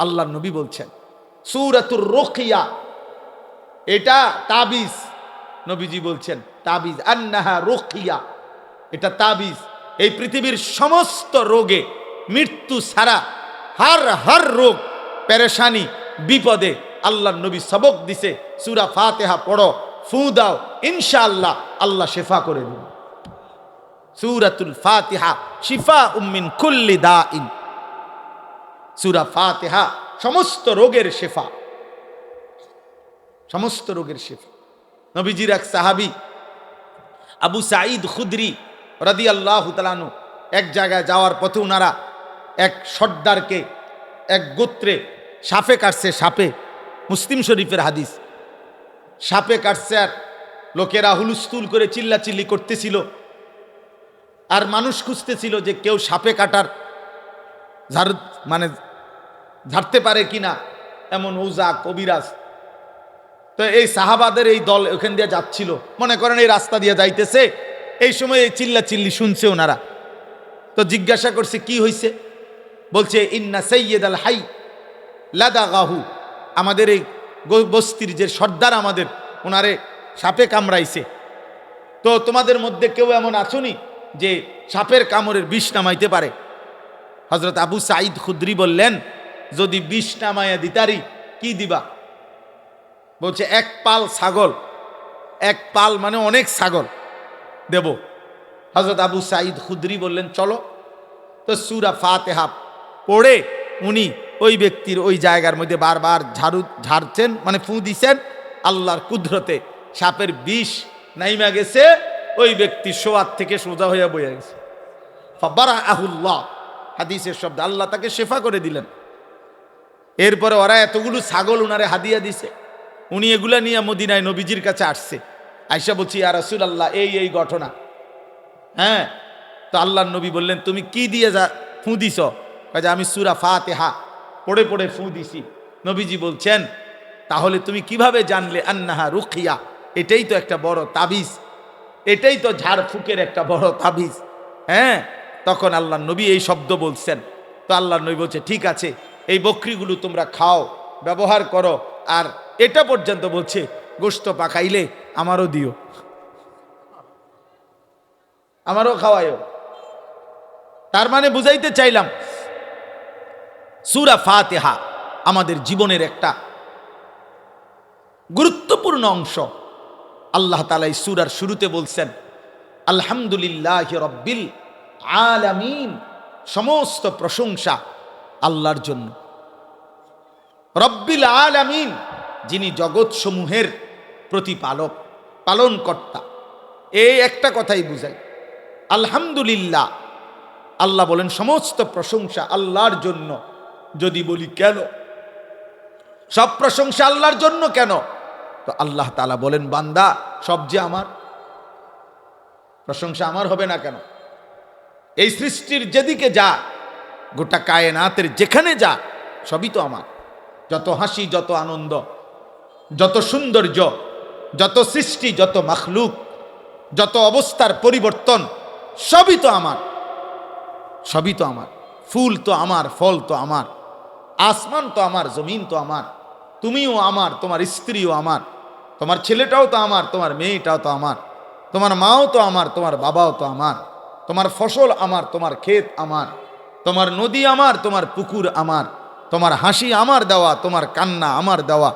আল্লাহ নবী বলছেন সূরাতুর রুকিয়া, এটা তাবিজ। নবীজি বলছেন তাবিজ, আন্নাহা রুকিয়া, এটা তাবিজ। এই পৃথিবীর সমস্ত রোগে, মৃত্যু ছাড়া হর রোগ, পেরেশানি, বিপদে আল্লাহ নবী সবক দিছে সূরা ফাতিহা পড়ো, ফু দাও, ইনশাআল্লাহ আল্লাহ শেফা করে দিবেন। সূরাতুল ফাতিহা শিফাউম মিন কুল্লি দাইন। সূরা ফাতিহা সমস্ত রোগের শেফা, সমস্ত রোগের শেফা। নবীজির এক সাহাবী আবু সাঈদ খুদরি রাদিয়াল্লাহু তাআলা আনহু, এক জায়গায় যাওয়ার পথে ওনারা এক সর্দারকে, এক গোত্রে সাপে কাটছে। সাপে, মুসলিম শরীফের হাদিস, সাপে কাটছে। আর লোকেরা হুলস্থুল করে চিল্লাচিল্লি করতেছিল, আর মানুষ খুঁজতেছিল যে কেউ সাপে কাটার ঝাড়তে পারে কিনা, এমন ওজা কবিরাজ। তো এই সাহাবাদের এই দল ওখান দিয়ে যাচ্ছিল, মনে করেন এই রাস্তা দিয়ে যাইতেছে, এই সময় এই চিল্লাচিল্লি শুনছে ওনারা। তো জিজ্ঞাসা করছে কি হয়েছে, বলছে ইন্না সাইয়্যিদ আল হাই লাদাগাহু, আমাদের এই বস্তির যে সর্দার আমাদের, ওনারে সাপে কামড়াইছে। তো তোমাদের মধ্যে কেউ এমন আছোনি যে সাপের কামড়ের বিষ নামাইতে পারে? হযরত আবু সাঈদ খুদরি বললেন, যদি বিষ নামাইয়া দিতারি, কি দিবা? বলছে এক পাল ছাগল। এক পাল মানে অনেক ছাগল দেব। হযরত আবু সাঈদ খুদরি বললেন চলো। তো সূরা ফাতিহা পড়ে উনি ওই ব্যক্তির ওই জায়গার মধ্যে বারবার ঝাড়ছেন, মানে ফু দিছেন। আল্লাহর কুদরতে সাপের বিষ নাইমা গেছে, ওই ব্যক্তি শোয়ার থেকে সোজা হইয়া বইয়া গেছে। ফাবারাআহুল্লাহ, হাদিসের শব্দ, আল্লাহ তাকে শেফা করে দিলেন। এরপরে ওরা এতগুলো ছাগল উনারে হাদিয়া দিছে, উনি এগুলা নিয়ে মদিনায় নবীজির কাছে আসছে। আয়েশা বলছি ইয়া রাসূলুল্লাহ, এই ঘটনা। হ্যাঁ, তো আল্লাহর নবী বললেন তুমি কি দিয়ে ফু দিছ? কাজে আমি সূরা ফাতিহা পড়ে পড়ে ফু দিছি। নবীজি বলছেন তাহলে তুমি কিভাবে জানলে আন্নাহা রুকিয়া? এটাই তো একটা বড় তাবিজ, এটাই তো ঝাড়ফুকের একটা বড় তাবিজ। হ্যাঁ, তখন আল্লাহর নবী এই শব্দ বলছেন। তো আল্লাহর নবী বলছে ঠিক আছে, এই বকরিগুলো তোমরা খাও, ব্যবহার করো। আর এটা পর্যন্ত বলছে গোশত পাকাইলে আমারও দিও, আমারও খাওয়ায়ও। তার মানে বুঝাইতে চাইলাম সূরা ফাতিহা আমাদের জীবনের একটা গুরুত্বপূর্ণ অংশ। আল্লাহ তাআলা এই সূরার শুরুতে বলছেন আলহামদুলিল্লাহি রাব্বিল আলামিন, সমস্ত প্রশংসা আল্লাহর জন্য। রব্বিল আলামিন, যিনি জগৎসমূহের প্রতিপালক, পালনকর্তা। এই একটা কথাই বুঝাই। আলহামদুলিল্লাহ, আল্লাহ বলেন সমস্ত প্রশংসা আল্লাহর জন্য। যদি বলি কেন সব প্রশংসা আল্লাহর জন্য কেন, তো আল্লাহ তাআলা বলেন বান্দা সব যে আমার, প্রশংসা আমার হবে না কেন? এই সৃষ্টির যেদিকে যা, গোটা কায়নাতের যেখানে যা, সবই তো আমার। যত হাসি, যত আনন্দ, যত সৌন্দর্য, যত সৃষ্টি, যত মাখলুক, যত অবস্থার পরিবর্তন, সবই তো আমার, সবই তো আমার। ফুল তো আমার, ফল তো আমার, আসমান তো আমার, জমিন তো আমার, তুমিও আমার, তোমার স্ত্রীও আমার, তোমার ছেলেটাও তো আমার, তোমার মেয়েটাও তো আমার, তোমার মাও তো আমার, তোমার বাবাও তো আমার, তোমার ফসল আমার, তোমার ক্ষেত আমার, তোমার নদী আমার, তোমার পুকুর আমার, তোমার হাসি আমার দেওয়া, তোমার কান্না আমার দেওয়া,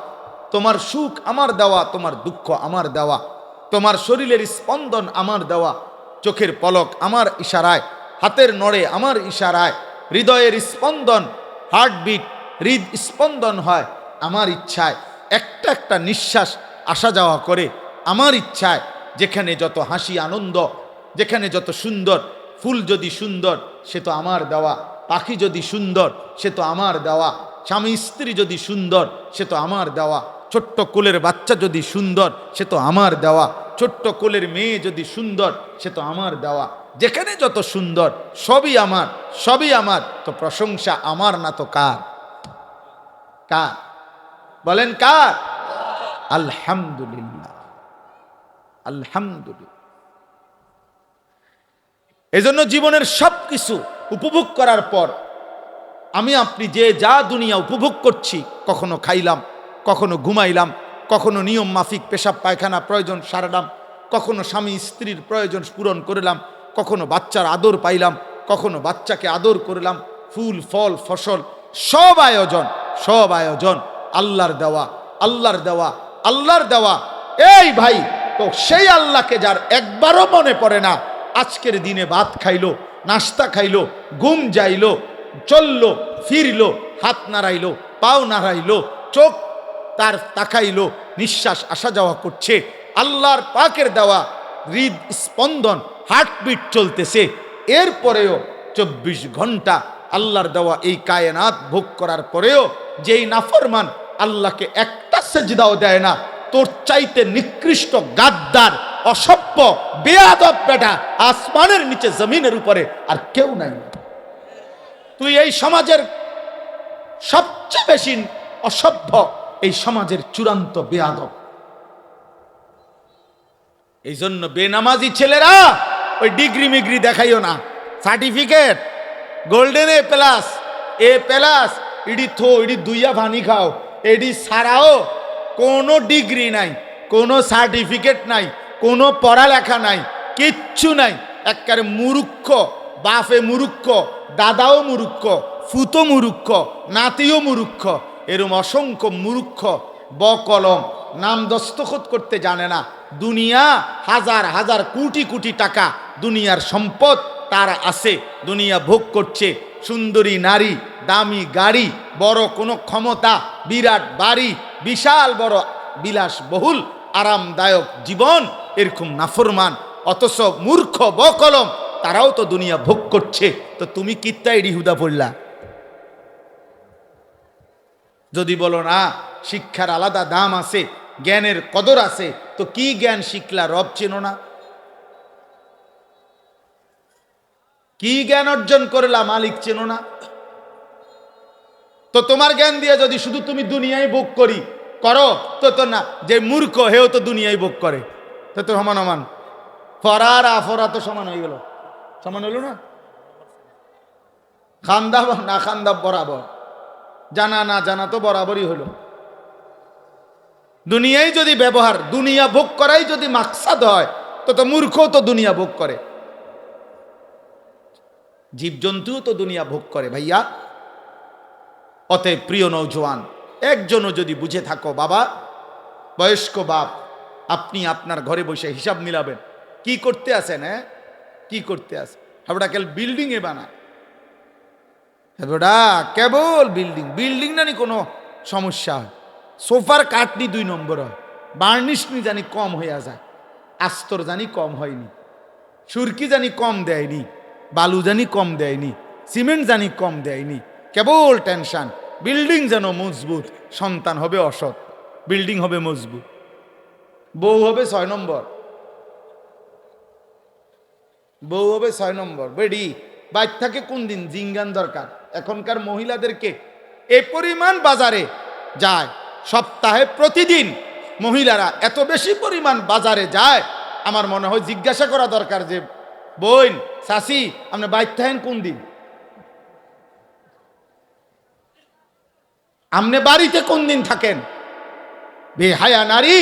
তোমার সুখ আমার দেওয়া, তোমার দুঃখ আমার দেওয়া, তোমার শরীরের স্পন্দন আমার দেওয়া, চোখের পলক আমার ইশারায়, হাতের নড়ে আমার ইশারায়, হৃদয়ের স্পন্দন, হার্টবিট, হৃদ স্পন্দন হয় আমার ইচ্ছায়, একটা একটা নিঃশ্বাস আসা যাওয়া করে আমার ইচ্ছায়। যেখানে যত হাসি আনন্দ, যেখানে যত সুন্দর, ফুল যদি সুন্দর সে তো আমার দেওয়া, পাখি যদি সুন্দর সে তো আমার দেওয়া, স্বামী স্ত্রী যদি সুন্দর সে তো আমার দেওয়া, ছোট্ট কোলের বাচ্চা যদি সুন্দর সে তো আমার দেওয়া, ছোট্ট কোলের মেয়ে যদি সুন্দর সে তো আমার দেওয়া। যেখানে যত সুন্দর সবই আমার, সবই আমার। তো প্রশংসা আমার না তো কার? কার বলেন? কার? আলহামদুলিল্লাহ, আলহামদুলিল্লাহ। এজন্য জীবনের সবকিছু উপভোগ করার পর আমি আপনি যে যা দুনিয়া উপভোগ করছি, কখনো খাইলাম, কখনো ঘুমাইলাম, কখনো নিয়ম মাফিক পেশাব পায়খানা প্রয়োজন সারলাম, কখনো স্বামী স্ত্রীর প্রয়োজন পূরণ করলাম, কখনো বাচ্চার আদর পাইলাম, কখনো বাচ্চাকে আদর করলাম, ফুল ফল ফসল সব আয়োজন, সব আয়োজন আল্লাহর দেওয়া, আল্লাহর দেওয়া, আল্লাহর দেওয়া। এই ভাই, তো সেই আল্লাহকে যার একবারও মনে পড়ে না, আজকের দিনে ভাত খাইলো, নাস্তা খাইলো, ঘুম যাইলো, চললো, ফিরলো, হাত নাড়াইলো, পাও নাড়াইলো, চোখ তার তাকাইলো, নিঃশ্বাস আসা যাওয়া করছে, আল্লাহর পাকের দেওয়া হৃদ স্পন্দন হার্টবিট চলতেছে, এরপরেও 24 ঘন্টা আল্লাহর দেওয়া এই কায়নাত ভোগ করার পরেও যেই নাফরমান আল্লাহকে একটা সেজদাও দেয় না, তোর চাইতে নিকৃষ্ট গাদ্দার, অসভ্য, বেয়াদব বেটা আসমানের নিচে জমিনের উপরে আর কেউ নাই। তুই এই সমাজের সবচেয়ে বেশি অসভ্য, এই সমাজের চূড়ান্ত বেয়াদব। এই জন্য বেনামাজি ছেলেরা ওই ডিগ্রি মিগ্রি দেখাইও না, certificate golden A plus, A plus, ইডি থো, ইডি দুইয়া ভানি খাও, এডি ছাড়াও কোনো ডিগ্রি নাই, কোনো সার্টিফিকেট নাই, কোনো পড়ালেখা নাই, কিচ্ছু নাই। একবারে মুরুক্ষ, বাপে মুরুক্ষ, দাদাও মুরুক্ষ, ফুতো মুরুক্ষ, নাতিও মুরুক্ষ, এরম অসংখ্য মুরুক্ষ বকলম, নাম দস্তখত করতে জানে না। দুনিয়া হাজার হাজার কোটি কোটি টাকা দুনিয়ার সম্পদ তার আছে, দুনিয়া ভোগ করছে, সুন্দরী নারী, দামি গাড়ি, বড় কোনো ক্ষমতা, বিরাট বাড়ি, বিশাল বড় বিলাসবহুল আরামদায়ক জীবন, এরকম নাফরমান অথচ মূর্খ বকলম তারাও তো দুনিয়া ভোগ করছে। তো তুমি কিত্তাই রিহুদা পড়লা? যদি বলো না শিক্ষার আলাদা দাম আছে, জ্ঞানের কদর আছে, তো কি জ্ঞান শিখলা? রব চেনো না? কি জ্ঞান অর্জন করলা? মালিক চেনো না? তো তোমার জ্ঞান দিয়ে যদি শুধু তুমি দুনিয়ায় ভোগ করি করো, তো তো না, যে মূর্খ হেও তো দুনিয়ায় ভোগ করে, তো তো সমান সমান, ফরা আর আফরা তো সমান হয়ে গেল, সমান হইল না? খান্দা না খান্দা বরাবর, জানা না জানা তো বরাবরই হলো। দুনিয়ায় যদি ব্যবহার, দুনিয়া ভোগ করাই যদি মাকসাদ হয়, তো তো মূর্খ তো দুনিয়া ভোগ করে, জীবজন্তুও তো দুনিয়া ভোগ করে ভাইয়া। অতএব প্রিয় নওজোয়ান, একজনও যদি বুঝে থাকো, বাবা বয়স্ক বাপ, আপনি আপনার ঘরে বসে হিসাব মিলাবেন, কি করতে আছেন? হ্যাঁ, কি করতে আছেন? হাবড়া কেল বিল্ডিং এ বানায়, হাবড়া কেবল বিল্ডিং, বিল্ডিং না নি কোনো সমস্যা হয়, সোফার কাঠনি 2 নম্বর হয়, বার্নিশ নি জানি কম হইয়া যায়, আস্তর জানি কম হয়নি, সুরকি জানি কম দেয়নি, বালু জানি কম দেয়নি, সিমেন্ট জানি কম দেয়নি, কেবল টেনশন। বিল্ডিং যেন মজবুত, সন্তান হবে অসৎ, বিল্ডিং হবে মজবুত, বউ হবে 6 নম্বর, বউ হবে 6 নম্বর, বেডি বাইর থাকে কোন দিন জিঙ্গান দরকার। এখনকার মহিলাদেরকে এ পরিমাণ বাজারে যায়, সপ্তাহে প্রতিদিন মহিলারা এত বেশি পরিমাণ বাজারে যায়, আমার মনে হয় জিজ্ঞাসা করা দরকার যে বোন চাচি আপনি বাইর থাকেন কোন দিন, আপনি বাড়িতে কোন দিন থাকেন? বেহায়া নারী,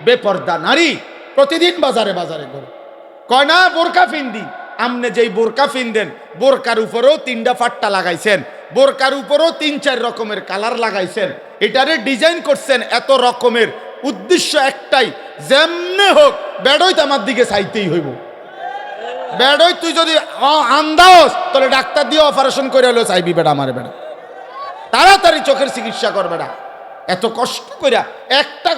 বেপর্দা নারী প্রতিদিন বাজারে বাজারে ঘুরে, কয় না বোরকা ফিন্দি। আপনি যেই বোরকা ফিনদেন, বোরকার উপরেও 3টা ফাট্টা লাগাইছেন, বোরকার উপরেও 3-4 রকমের কালার লাগাইছেন, এটারে ডিজাইন করছেন এত রকমের, উদ্দেশ্য একটাই, যেমনে হোক বেডই তো আমার দিকে চাইতেই হইব। বেডই তুই যদি আন্দাজ, তাহলে ডাক্তার দিয়ে অপারেশন করে হলেও চাইবি বেড়া, আমার বেড়া তাড়াতাড়ি চোখের চিকিৎসা করবে না। এত কষ্ট করিয়া 1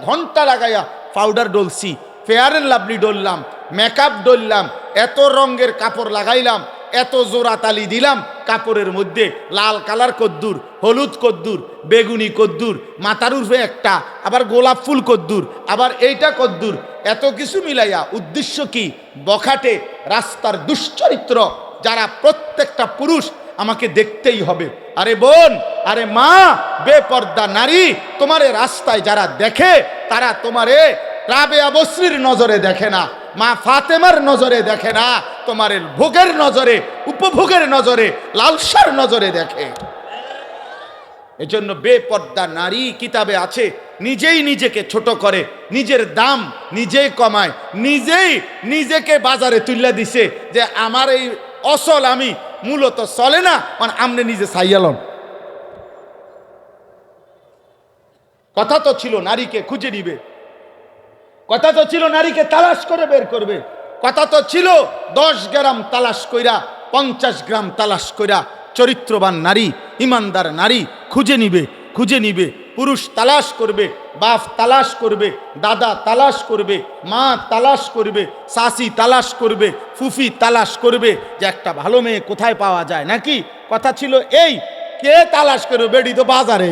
ঘন্টা লাগাইয়া পাউডার ডলছি, ফেয়ার অ্যান্ড লাভলি ডললাম, মেকআপ ডললাম, এত রঙের কাপড় লাগাইলাম, এত জোড়া তালি দিলাম কাপড়ের মধ্যে, লাল কালার কদ্দুর, হলুদ কদ্দুর, বেগুনি কদ্দুর, মাথার উর্ফে একটা, আবার গোলাপ ফুল কদ্দুর, আবার এইটা কদ্দুর, এত কিছু মিলাইয়া উদ্দেশ্য কি? বখাটে রাস্তার দুশ্চরিত্র যারা প্রত্যেকটা পুরুষ আমাকে দেখতেই হবে। আরে বোন, আরে মা, বেপর্দা নারী, তোমারে রাস্তায় যারা দেখে তারা তোমারে রাবেয়া বসরির নজরে দেখে না, মা ফাতেমার নজরে দেখে না, তোমার ভোগের নজরে, উপভোগের নজরে, লালসার নজরে দেখে। এজন্য বেপর্দা নারী কিতাবে আছে, নিজেই নিজেকে ছোট করে, নিজের দাম নিজেই কমায়, নিজেই নিজেকে বাজারে তুলে দিছে যে আমার এই অসল আমি মূলত চলে না, মানে আমনে নিজে সাইয়ালন। কথা তো ছিল নারীকে খুঁজে নিবে, কথা তো ছিল নারীকে তালাশ করে বের করবে, কথা তো ছিল 10 গ্রাম তালাশ কইরা 50 গ্রাম তালাশ কইরা চরিত্রবান নারী, ইমানদার নারী খুঁজে নিবে, খুঁজে নিবে। পুরুষ তালাশ করবে, বাপ তালাশ করবে, দাদা তালাশ করবে, মা তালাশ করবে, শাশি তালাশ করবে, ফুফি তালাশ করবে যে একটা ভালো মেয়ে কোথায় পাওয়া যায় নাকি। কথা ছিল এই, কে তালাশ করবে? বেডি তো বাজারে।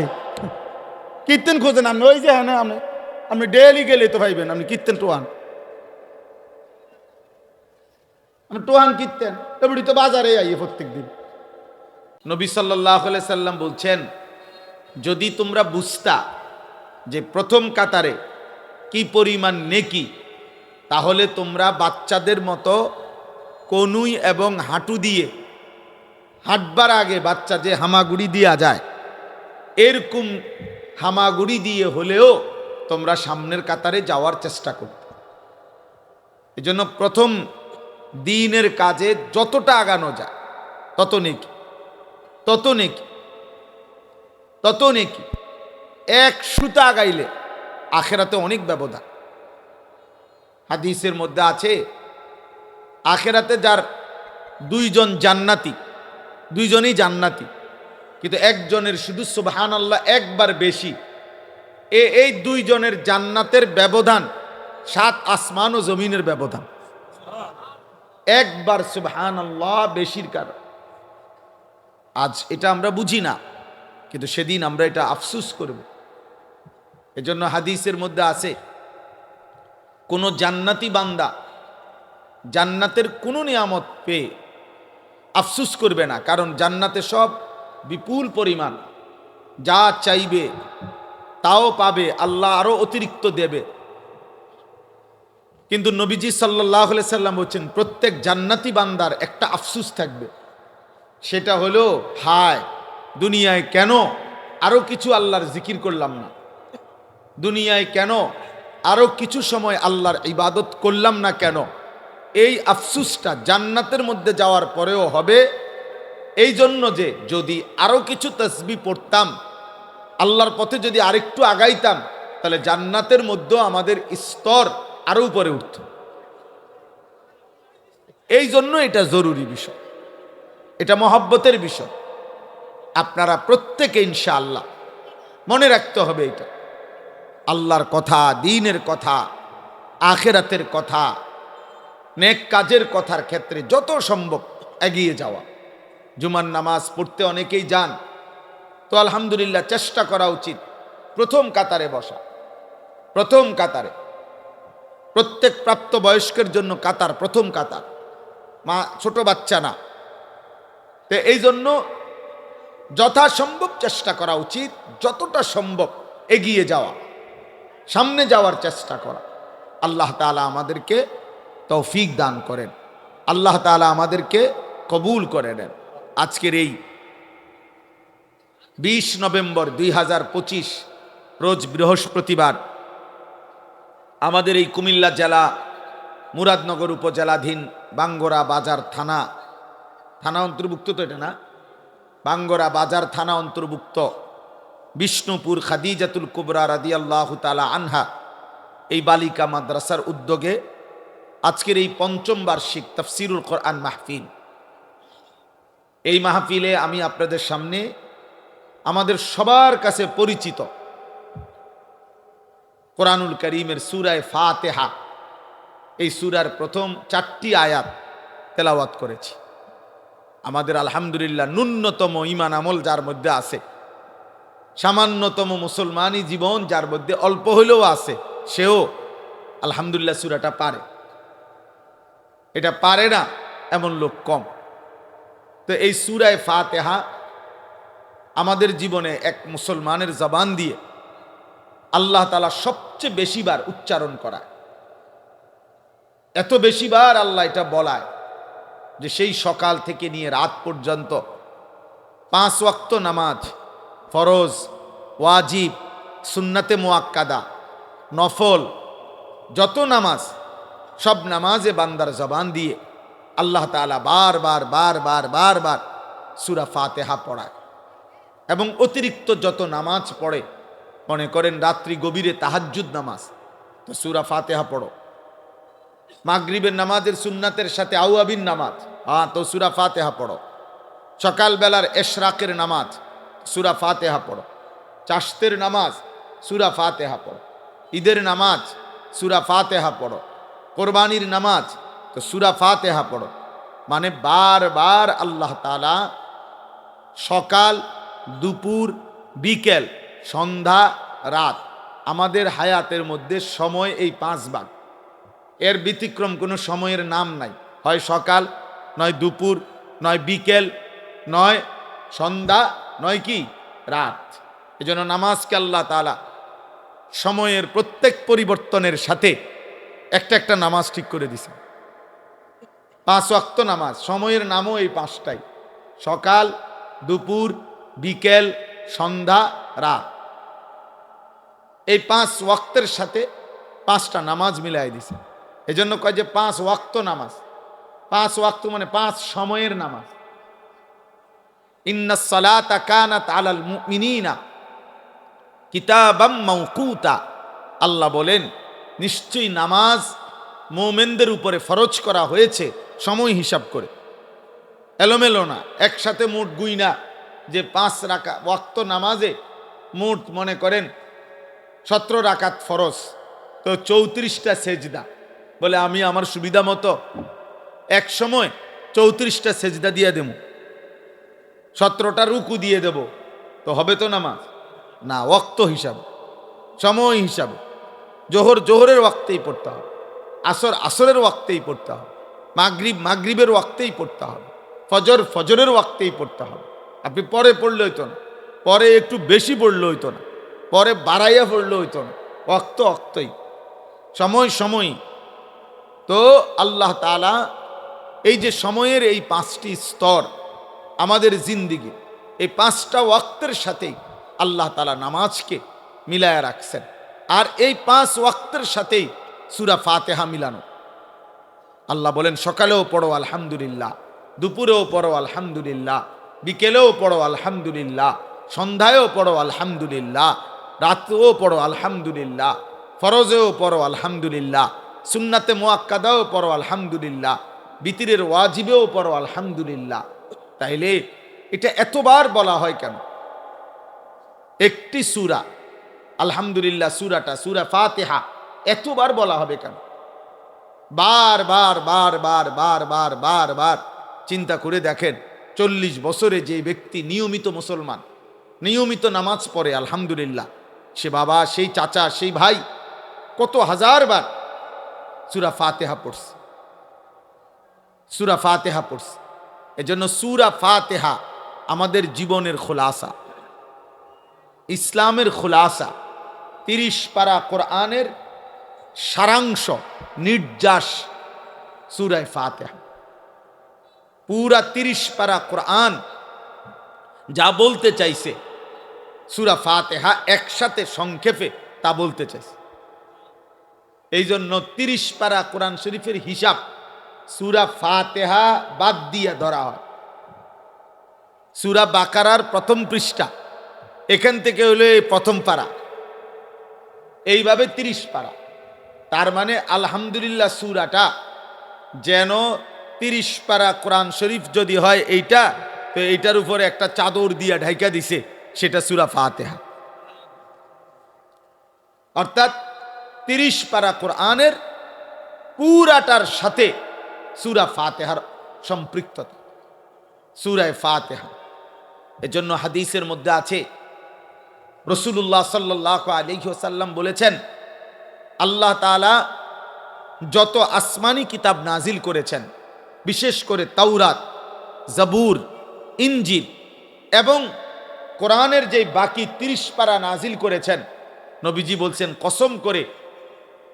কীর্তন খোঁজেন আপনি, ওই যে হ্যাঁ আপনি ডেলি গেলে তো ভাইবেন আপনি কীর্তন টোয়ান, আপনি টোয়ান কীর্তন বেডি তো বাজারে আইয়ে প্রত্যেক দিন। নবী সাল্লাল্লাহু আলাইহি সাল্লাম বলছেন, যদি তোমরা বুঝতা যে প্রথম কাতারে কি পরিমাণ নেকি, তাহলে তোমরা বাচ্চাদের মতো কনুই এবং হাঁটু দিয়ে হাঁটবার আগে বাচ্চা যে হামাগুড়ি দেওয়া যায়, এরকম হামাগুড়ি দিয়ে হলেও তোমরা সামনের কাতারে যাওয়ার চেষ্টা করতে। এজন্য প্রথম দিনের কাজে যতটা আগানো যায় তত নেকি, তত নেকি, তত নেকি। এক সুতা আগাইলে আখেরাতে অনেক ব্যবধান। হাদিসের মধ্যে আছে, আখেরাতে যার 2 জন জান্নাতি, 2 জনই জান্নাতি, কিন্তু একজনের শুধু সুবহানাল্লাহ একবার বেশি, এই 2 জনের জান্নাতের ব্যবধান 7 আসমান ও জমিনের ব্যবধান। একবার সুবহানাল্লাহ বেশির কারণ। আজ এটা আমরা বুঝি না, কিন্তু সেদিন আমরা এটা আফসোস করব। এজন্য হাদিসের মধ্যে আছে, কোন জান্নাতি বান্দা জান্নাতের কোনো নিয়ামত পেয়ে আফসোস করবে না, কারণ জান্নাতে সব বিপুল পরিমাণ, যা চাইবে তাও পাবে, আল্লাহ আরো অতিরিক্ত দেবে। কিন্তু নবীজি সাল্লাল্লাহু আলাইহি সাল্লাম বলছেন, প্রত্যেক জান্নাতি বান্দার একটা আফসোস থাকবে, সেটা হলো হায় দুনিয়ায় কেন আরো কিছু আল্লাহর জিকির করলাম না, দুনিয়ায় কেন আরো কিছু সময় আল্লাহর ইবাদত করলাম না কেন। এই আফসোসটা জান্নাতের মধ্যে যাওয়ার পরেও হবে, এই জন্য যে যদি আরো কিছু তাসবিহ পড়তাম, আল্লাহর পথে যদি আরেকটু আগাইতাম, তাহলে জান্নাতের মধ্যেও আমাদের স্তর আরো উপরে উঠত। এই জন্য এটা জরুরি বিষয়, এটা মহব্বতের বিষয়। আপনারা প্রত্যেকে ইনশাআল্লাহ মনে রাখতে হবে, এটা আল্লাহর কথা, দ্বীনের কথা, আখিরাতের কথা, নেক কাজের কথার ক্ষেত্রে যত সম্ভব এগিয়ে যাওয়া। জুমার নামাজ পড়তে অনেকেই যান, তো আলহামদুলিল্লাহ চেষ্টা করা উচিত প্রথম কাতারে বসা। প্রথম কাতারে প্রত্যেক প্রাপ্ত বয়স্কের জন্য কাতার প্রথম কাতার, মা ছোট বাচ্চা না। তো এই জন্য যথাসম্ভব চেষ্টা করা উচিত, যতটা সম্ভব এগিয়ে যাওয়া, সামনে যাওয়ার চেষ্টা করা। আল্লাহ তাআলা আমাদেরকে তৌফিক দান করেন, আল্লাহ তাআলা আমাদেরকে কবুল করে নেন। আজকের এই 20 নভেম্বর 2025 রোজ বৃহস্পতিবার আমাদের এই কুমিল্লা জেলা মুরাদনগর উপজেলাধীন বাঙ্গরা বাজার থানা অন্তর্ভুক্ত, তো এটা না, বাঙ্গরা বাজার থানা অন্তর্ভুক্ত বিষ্ণুপুর খাদিজাতুল কুবরা রাদিয়াল্লাহু তাআলা আনহা এই বালিকা মাদ্রাসার উদ্যোগে আজকের এই 5ম বার্ষিক তাফসিরুল কোরআন মাহফিল। এই মাহফিলে আমি আপনাদের সামনে আমাদের সবার কাছে পরিচিত কোরআনুল কারীমের সূরা ফাতিহা, এই সূরার প্রথম 4টি আয়াত তেলাওয়াত করেছি। আমাদের আলহামদুলিল্লাহ ন্যূনতম ঈমান আমল যার মধ্যে আছে, সামান্যতম মুসলমানি জীবন যার মধ্যে অল্প হলেও আছে, সেও আলহামদুলিল্লাহ সূরাটা পারে। এটা পারে না এমন লোক কম। তো এই সূরা ফাতিহা আমাদের জীবনে এক মুসলমানের জবান দিয়ে আল্লাহ তাআলা সবচেয়ে বেশিবার উচ্চারণ করায়। এত বেশিবার আল্লাহ এটা বলায় যে সেই সকাল থেকে নিয়ে রাত পর্যন্ত 5 ওয়াক্ত নামাজ, ফরজ, ওয়াজিব, সুন্নাতে মুআক্কাদা, নফল, যত নামাজ, সব নামাজে বান্দার জবান দিয়ে আল্লাহ তাআলা বারবার বারবার বারবার সূরা ফাতিহা পড়ায়। এবং অতিরিক্ত যত নামাজ পড়ে, মনে করেন রাত্রি গভীরে তাহাজ্জুদ নামাজ, তো সূরা ফাতিহা পড়ো। মাগরিবের নামাজের সুন্নাতের সাথে আওয়াবিন নামাজ, তো সূরা ফাতিহা পড়ো। সকালবেলার এশরাকের নামাজ, সূরা ফাতিহা পড়ো। চাশতের নামাজ, সূরা ফাতিহা পড়ো। ঈদের নামাজ, সূরা ফাতিহা পড়ো। কোরবানির নামাজ, তো সূরা ফাতিহা পড়ো। মানে বারবার আল্লাহ তাআলা সকাল, দুপুর, বিকেল, সন্ধ্যা, রাত, আমাদের হায়াতের মধ্যে সময় এই 5 ভাগ। এর ব্যতিক্রম কোনো সময়ের নাম নাই, হয় সকাল, নয় দুপুর, নয় বিকেল, নয় সন্ধ্যা, নয় কি রাত। এজন্য নামাজকে আল্লাহ তাআলা সময়ের প্রত্যেক পরিবর্তনের সাথে একটা একটা নামাজ ঠিক করে দিছে। 5 ওয়াক্ত নামাজ, সময়ের নামও এই 5টাই, সকাল, দুপুর, বিকেল, সন্ধ্যা, রাত। এই 5 ওয়াক্তের সাথে 5টা নামাজ মিলাই দিছে। এজন্য কয় যে 5 ওয়াক্ত নামাজ। 5 ওয়াক্ত মানে 5 সময়ের নামাজ। ইন্নাস সালাতা কানাত আলাল মুমিনিনা কিতাবাম মাওকুতা। আল্লাহ বলেন, নিশ্চয়ই নামাজ মুমিনদের উপরে ফরজ করা হয়েছে সময় হিসাব করে, এলোমেলো না, একসাথে মোট গুইনা যে 5 রাকাত ওয়াক্ত নামাজে মোট মনে করেন 17 রাকাত ফরজ, তো 34টা সেজদা। বলে আমি আমার সুবিধা মতো এক সময় 34টা সেজদা দিয়ে দেব, 17টা রুকু দিয়ে দেব, তো হবে তো নামাজ? না, ওয়াক্ত হিসাবে, সময় হিসাবে। জোহর জোহরের ওয়াক্তেই পড়তে হবে, আসর আসরের ওয়াক্তেই পড়তে হবে, মাগরিব মাগরিবের ওয়াক্তেই পড়তে হবে, ফজর ফজরের ওয়াক্তেই পড়তে হবে। আপনি পরে পড়লে হইতো না, পরে একটু বেশি পড়লে হইতো না, পরে বাড়াইয়া পড়লে হইতো না, ওয়াক্ত ওয়াক্তই, সময় সময়। তো আল্লাহ তাআলা এই যে সময়ের এই 5টি স্তর আমাদের জিন্দিগি, এই 5টা ওয়াক্তের সাথেই আল্লাহ তাআলা নামাজকে মিলায়া রাখছেন। আর এই 5 ওয়াক্তের সাথেই সূরা ফাতিহা মিলানো। আল্লাহ বলেন, সকালেও পড়ো আলহামদুলিল্লাহ, দুপুরেও পড়ো আলহামদুলিল্লাহ, বিকেলেও পড়ো আলহামদুলিল্লাহ, সন্ধ্যায়ও পড়ো আলহামদুলিল্লাহ, রাতেও পড়ো আলহামদুলিল্লাহ, ফরজেও পড়ো আলহামদুলিল্লাহ, সুন্নাতে মুআক্কাদাও পড়ো আলহামদুলিল্লাহ, বিতিরের ওয়াজিবেও পড়ো আলহামদুলিল্লাহ। তাইলে এটা এতবার বলা হয় কেন? একটি সূরা আলহামদুলিল্লাহ, সূরাটা সূরা ফাতিহা এতবার বলা হবে কেন? বার বার বার বার বার বার বার বার চিন্তা করে দেখেন, 40 বছরে যে ব্যক্তি নিয়মিত মুসলমান, নিয়মিত নামাজ পড়ে আলহামদুলিল্লাহ, সে বাবা, সেই চাচা, সেই ভাই কত হাজারবার সূরা ফাতিহা পড়ছে, সূরা ফাতিহা পড়ছে। এজন্য সূরা ফাতিহা আমাদের জীবনের খোলাসা, ইসলামের খোলাসা। 30 পারা কোরআনের সারাংশ, নির্যাস সূরা ফাতিহা। পুরা 30 পারা কোরআন যা বলতে চাইছে সূরা ফাতিহা একসাথে সংক্ষেপে তা বলতে চাইছে। এই জন্য 30 পারা কোরআন শরীফের হিসাব সূরা ফাতিহা বাদ দিয়া ধরা হয়। সূরা বাকারার প্রথম পৃষ্ঠা, এখান থেকে হলো এই প্রথম পারা, এইভাবে 30 পারা। তার মানে আলহামদুলিল্লাহ সূরাটা যেন 30 পারা কোরআন শরীফ যদি হয় এইটা, তো এইটার উপরে একটা চাদর দিয়া ঢাইকা দিছে, সেটা সূরা ফাতিহা। অর্থাৎ 30 পারা কোরআনের পুরাটার সাথে সূরা ফাতিহার সম্পৃক্ততা, সূরা ফাতিহা। এজন্য হাদিসের মধ্যে আছে, রাসূলুল্লাহ সাল্লাল্লাহু আলাইহি ওয়াসাল্লাম বলেছেন, আল্লাহ তাআলা যত আসমানি কিতাব নাজিল করেছেন, বিশেষ করে তাওরাত, জাবুর, ইনজিল এবং কোরআনের যে বাকি 30 পারা নাজিল করেছেন, নবীজি বলছেন কসম করে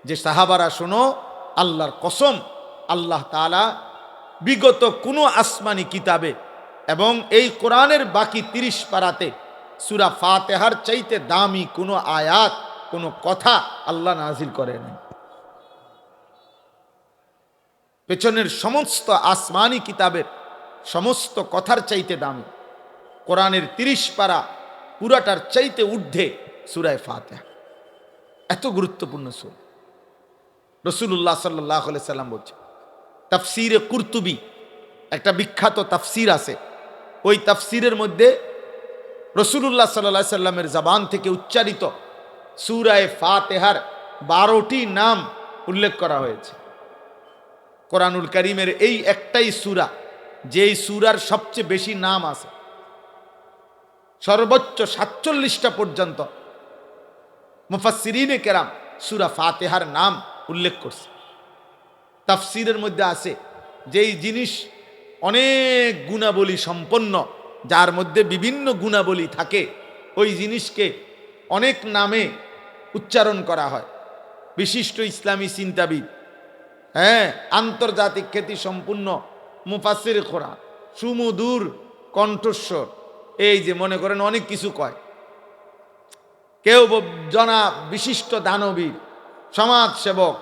যে সাহাবারা শোনো, আল্লাহর কসম, আল্লাহ তাআলা বিগত কোনো আসমানি কিতাবে এবং এই কোরআনের বাকি 30 পারাতে সূরা ফাতিহার চাইতে দামি কোনো আয়াত, কোনো কথা আল্লাহ নাজিল করে নাই। পেছনের সমস্ত আসমানি কিতাবের সমস্ত কথার চাইতে দামি কোরআনের 30 পারা পুরাটার চাইতে ঊর্ধ্বে সূরা ফাতিহা। এত গুরুত্বপূর্ণ সূরা। রাসূলুল্লাহ সাল্লাল্লাহু আলাইহি সাল্লাম বলছেন, তাফসিরে কুরতুবী একটা বিখ্যাত তাফসির আছে, ওই তাফসিরের মধ্যে রাসূলুল্লাহ সাল্লাল্লাহু আলাইহি সাল্লামের জবান থেকে উচ্চারিত সূরা ফাতিহার 12টি নাম উল্লেখ করা হয়েছে। কোরআনুল কারীমের এই একটাই সূরা, যেই সূরার সবচেয়ে বেশি নাম আছে, সর্বোচ্চ 47টা পর্যন্ত মুফাসসিরিনে কেরাম সূরা ফাতিহার নাম উল্লেখ করছে। তাফসিরের মধ্যে আছে যেই জিনিস অনেক গুণাবলী সম্পন্ন, যার মধ্যে বিভিন্ন গুণাবলী থাকে, ওই জিনিসকে অনেক নামে উচ্চারণ করা হয়। বিশিষ্ট ইসলামী চিন্তাবিদ, আন্তর্জাতিক খ্যাতি সম্পূর্ণ মুফাসসির কোরআন, সুমধুর কণ্ঠস্বর, এই যে মনে করেন অনেক কিছু কয়, কেউ জনা বিশিষ্ট দানবীর, সমাজ সেবক,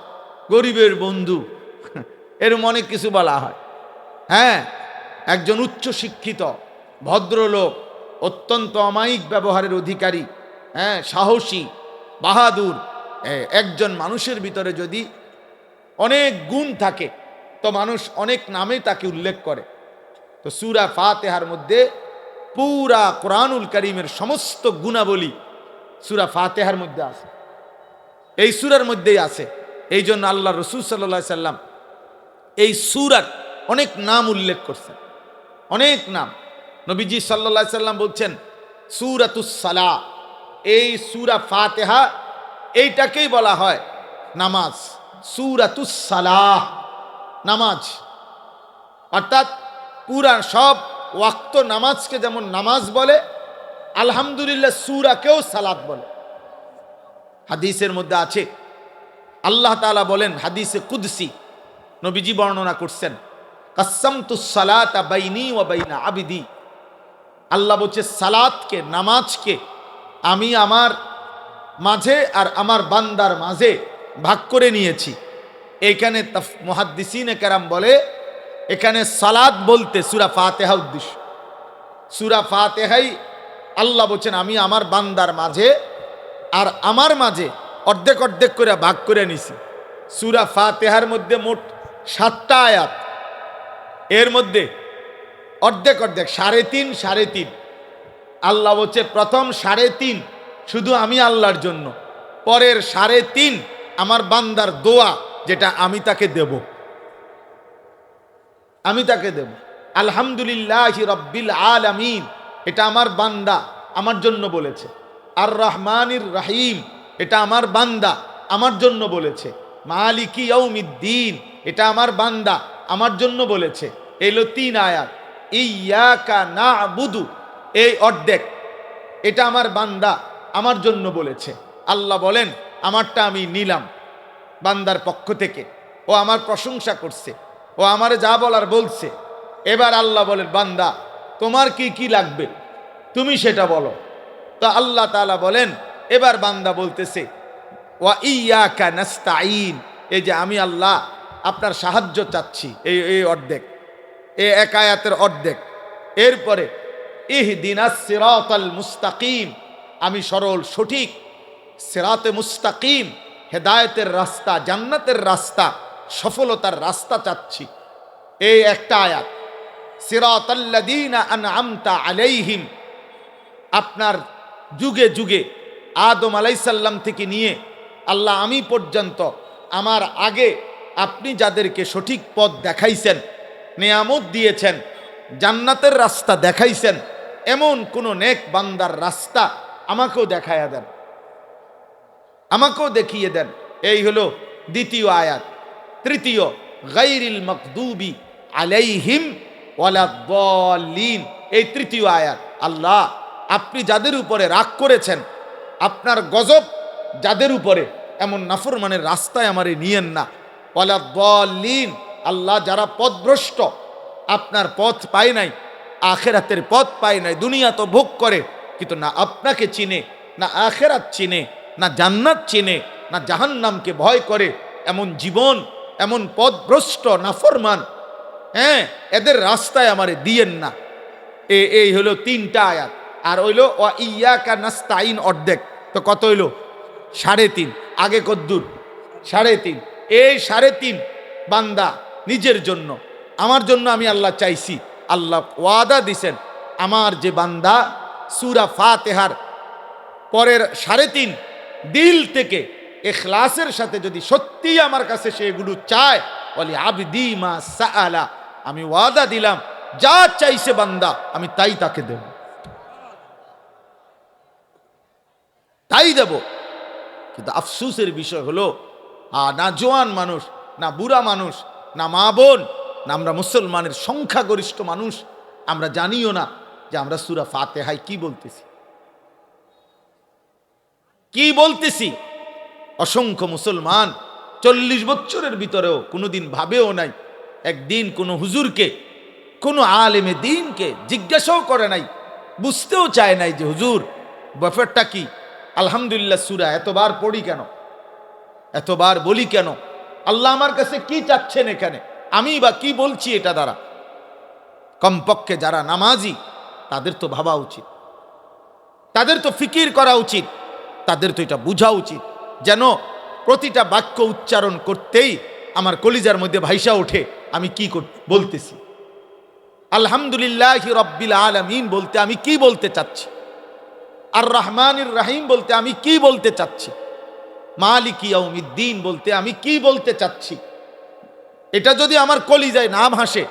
গরিবের বন্ধু, এরকম অনেক কিছু বলা হয়। একজন উচ্চ শিক্ষিত ভদ্রলোক, অত্যন্ত অমায়িক ব্যবহারের অধিকারী, সাহসী, বাহাদুর একজন মানুষের ভিতরে যদি অনেক গুণ থাকে, তো মানুষ অনেক নামে তাকে উল্লেখ করে। তো সূরা ফাতিহার মধ্যে পুরা কোরআনুল কারীমের সমস্ত গুণাবলী সূরা ফাতিহার মধ্যে আছে, এই সূরার মধ্যেই আছে। এই জন্য আল্লাহ রাসূল সাল্লাল্লাহু আলাইহি সাল্লাম এই সূরার অনেক নাম উল্লেখ করছেন, অনেক নাম। নবীজি সাল্লাল্লাহু আলাইহি সাল্লাম বলছেন সূরাতুস সালাহ, এই সূরা ফাতিহা এইটাকেই বলা হয় নামাজ। সূরাতুস সালাহ নামাজ, অর্থাৎ পুরা সব ওয়াক্ত নামাজকে যেমন নামাজ বলে, আলহামদুলিল্লাহ সূরাকেও সালাত বলে। হাদিসের মধ্যে আছে, আল্লাহ তাআলা বলেন হাদিসে কুদসি, নবীজি বর্ণনা করছেন, কাসসামতুস সালাতা বাইনি ওয়া বাইনা আবদি। আল্লাহ বলছে সালাতকে, নামাজকে আমি আমার মাঝে আর আমার বান্দার মাঝে ভাগ করে নিয়েছি। এইখানে মুহাদ্দিসিনে কেরাম বলে, এখানে সালাত বলতে সূরা ফাতিহা উদ্দেশ্য। সূরা ফাতিহাই আল্লাহ বলছেন আমি আমার বান্দার মাঝে আর আমার মাঝে অর্ধেক অর্ধেক করে ভাগ করে নিছি। সূরা ফাতিহার মধ্যে মোট 7টা আয়াত, এর মধ্যে অর্ধেক অর্ধেক 3.5 3.5। আল্লাহ বলছে প্রথম 3.5 শুধু আমি আল্লাহর জন্য, পরের 3.5 আমার বান্দার দোয়া, যেটা আমি তাকে দেব, আমি তাকে দেব। আলহামদুলিল্লাহি রাব্বিল আলামিন, এটা আমার বান্দা আমার জন্য বলেছে। আর রহমানির রহিম, এটা আমার বান্দা আমার জন্য বলেছে। মালিকি ইয়াউমিদ্দিন, এটা আমার বান্দা আমার জন্য বলেছে। এলো 3 আয়াত। ইয়াকা না'বুদু, এই অর্ধেক, এটা আমার বান্দা আমার জন্য বলেছে। আল্লাহ বলেন আমারটা আমি নিলাম বান্দার পক্ষ থেকে, ও আমার প্রশংসা করছে, ও আমারে যা বলার বলছে। এবার আল্লাহ বলেন বান্দা তোমার কি কি লাগবে তুমি সেটা বলো। তো আল্লাহ তাআলা বলেন, এবার বান্দা বলতেছে ওয়া ইয়াকা নাস্তাঈন, এই যে আমি আল্লাহ আপনার সাহায্য চাচ্ছি, এই অর্ধেক, এই এক আয়াতের অর্ধেক। এরপরে ইহদিনাস সিরাতাল মুস্তাকিম, আমি সরল সঠিক সিরাতে মুস্তাকিম, হেদায়েতের রাস্তা, জান্নাতের রাস্তা, সফলতার রাস্তা চাচ্ছি, এই একটা আয়াত। সিরাতাল্লাযীনা আনআমতা আলাইহিম, আপনার যুগে যুগে আদম আলাইহিস সালাম থেকে নিয়ে আল্লাহ আমি পর্যন্ত আমার আগে আপনি যাদেরকে সঠিক পথ দেখাইছেন, নিয়ামত দিয়েছেন, জান্নাতের রাস্তা দেখাইছেন, এমন কোন নেক বান্দার রাস্তা আমাকেও দেখায়া দেন, আমাকেও দেখিয়ে দেন। এই হলো দ্বিতীয় আয়াত। তৃতীয়, গায়রিল মাগদুবি আলাইহিম ওয়ালাদ-দাল্লিন, এই তৃতীয় আয়াত। আল্লাহ আপনি যাদের উপরে রাগ করেছেন, আপনার গজব যাদের উপরে, এমন নাফরমানের রাস্তায় আমারে নিয়েন না, ওয়ালা দাল্লিন, আল্লাহ যারা পথভ্রষ্ট, আপনার পথ পায় নাই, আখেরাতের পথ পায় নাই, দুনিয়া তো ভোগ করে কিন্তু না আপনাকে চিনে, না আখেরাত চিনে, না জান্নাত চিনে, না জাহান্নামকে ভয় করে, এমন জীবন, এমন পথভ্রষ্ট নাফরমান, হ্যাঁ, এদের রাস্তায় আমারে দিয়েন না। এই হলো 3টা আয়াত। আর হইলো ওয়া ইয়াকা নাস্তাইন অর্ধেক, তো কত হইলো 3.5। আগে কদ্দুর 3.5। এই 3.5 বান্দা নিজের জন্য, আমার জন্য আমি আল্লাহ চাইছি। আল্লাহ ওয়াদা দিছেন, আমার যে বান্দা সূরা ফাতিহার পরের 3.5 দিল থেকে ইখলাসের সাথে যদি সত্যি আমার কাছে সেগুলো চায়, বলি আবদি মা সাআলা, আমি ওয়াদা দিলাম যা চাইছে বান্দা আমি তাই তাকে দেব, তাই দেব। কিন্তু আফসোসের বিষয় হলো না জোয়ান মানুষ, না বুড়া মানুষ, না মা বোন, না আমরা মুসলমানের সংখ্যাগরিষ্ঠ মানুষ, আমরা জানিও না যে আমরা সূরা ফাতিহায় কি বলতেছি, কি বলতেছি। অসংখ্য মুসলমান 40 বছরের ভিতরেও কোনোদিন ভাবেও নাই, একদিন কোনো হুজুরকে, কোনো আলেমে দ্বীনকে জিজ্ঞাসাও করে নাই, বুঝতেও চায় নাই যে হুজুর ব্যাপারটা কি। আলহামদুলিল্লাহ সূরা এতবার পড়ি কেন, এতবার বলি কেন, আল্লাহ আমার কাছে কি চাচ্ছেন এখানে, আমি বা কি বলছি এটা দ্বারা। কমপক্ষে যারা নামাজি তাদের তো ভাবা উচিত, তাদের তো ফিকির করা উচিত, তাদের তো এটা বোঝা উচিত, যেন প্রতিটা বাক্য উচ্চারণ করতেই আমার কলিজার মধ্যে ভাইসা ওঠে আমি কি বলতেছি। আলহামদুলিল্লাহি রাব্বিল আলামিন বলতে আমি কি বলতে চাচ্ছি, আর রহমানির রহিম বলতে আমি কি বলতে চাচ্ছি, মালিকি ইয়াউমিদ্দিন বলতে আমি কি বলতে চাচ্ছি। এটা যদি আমার কলিজায় না ভাসে,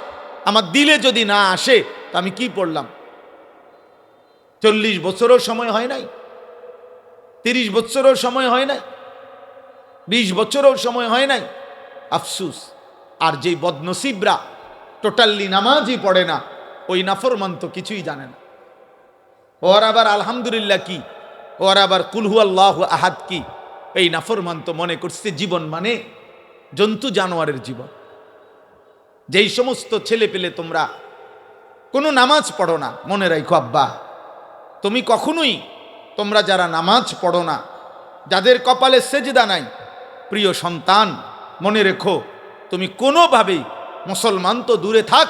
আমার দিলে যদি না আসে, তো আমি কি পড়লাম? 40 বছরও সময় হয় নাই, 30 বছরও সময় হয় নাই, 20 বছরও সময় হয় নাই। আফসুস। আর যেই বদনসিবরা টোটালি নামাজই পড়ে না, ওই নাফরমান তো কিছুই জানে না। ওর আবার আলহামদুলিল্লাহ কি, ওর আবার কুল হুয়াল্লাহু আহাদ কি, এই নাফরমান তো মনে করছে জীবন মানে জন্তু জানোয়ারের জীবন। যেই সমস্ত ছেলে পেলে তোমরা কোনো নামাজ পড়ো না, মনে রাখো আব্বা, তুমি কখনোই, তোমরা যারা নামাজ পড়ো না, যাদের কপালে সেজদা নাই, প্রিয় সন্তান মনে রেখো, তুমি কোনোভাবেই, মুসলমান তো দূরে থাক,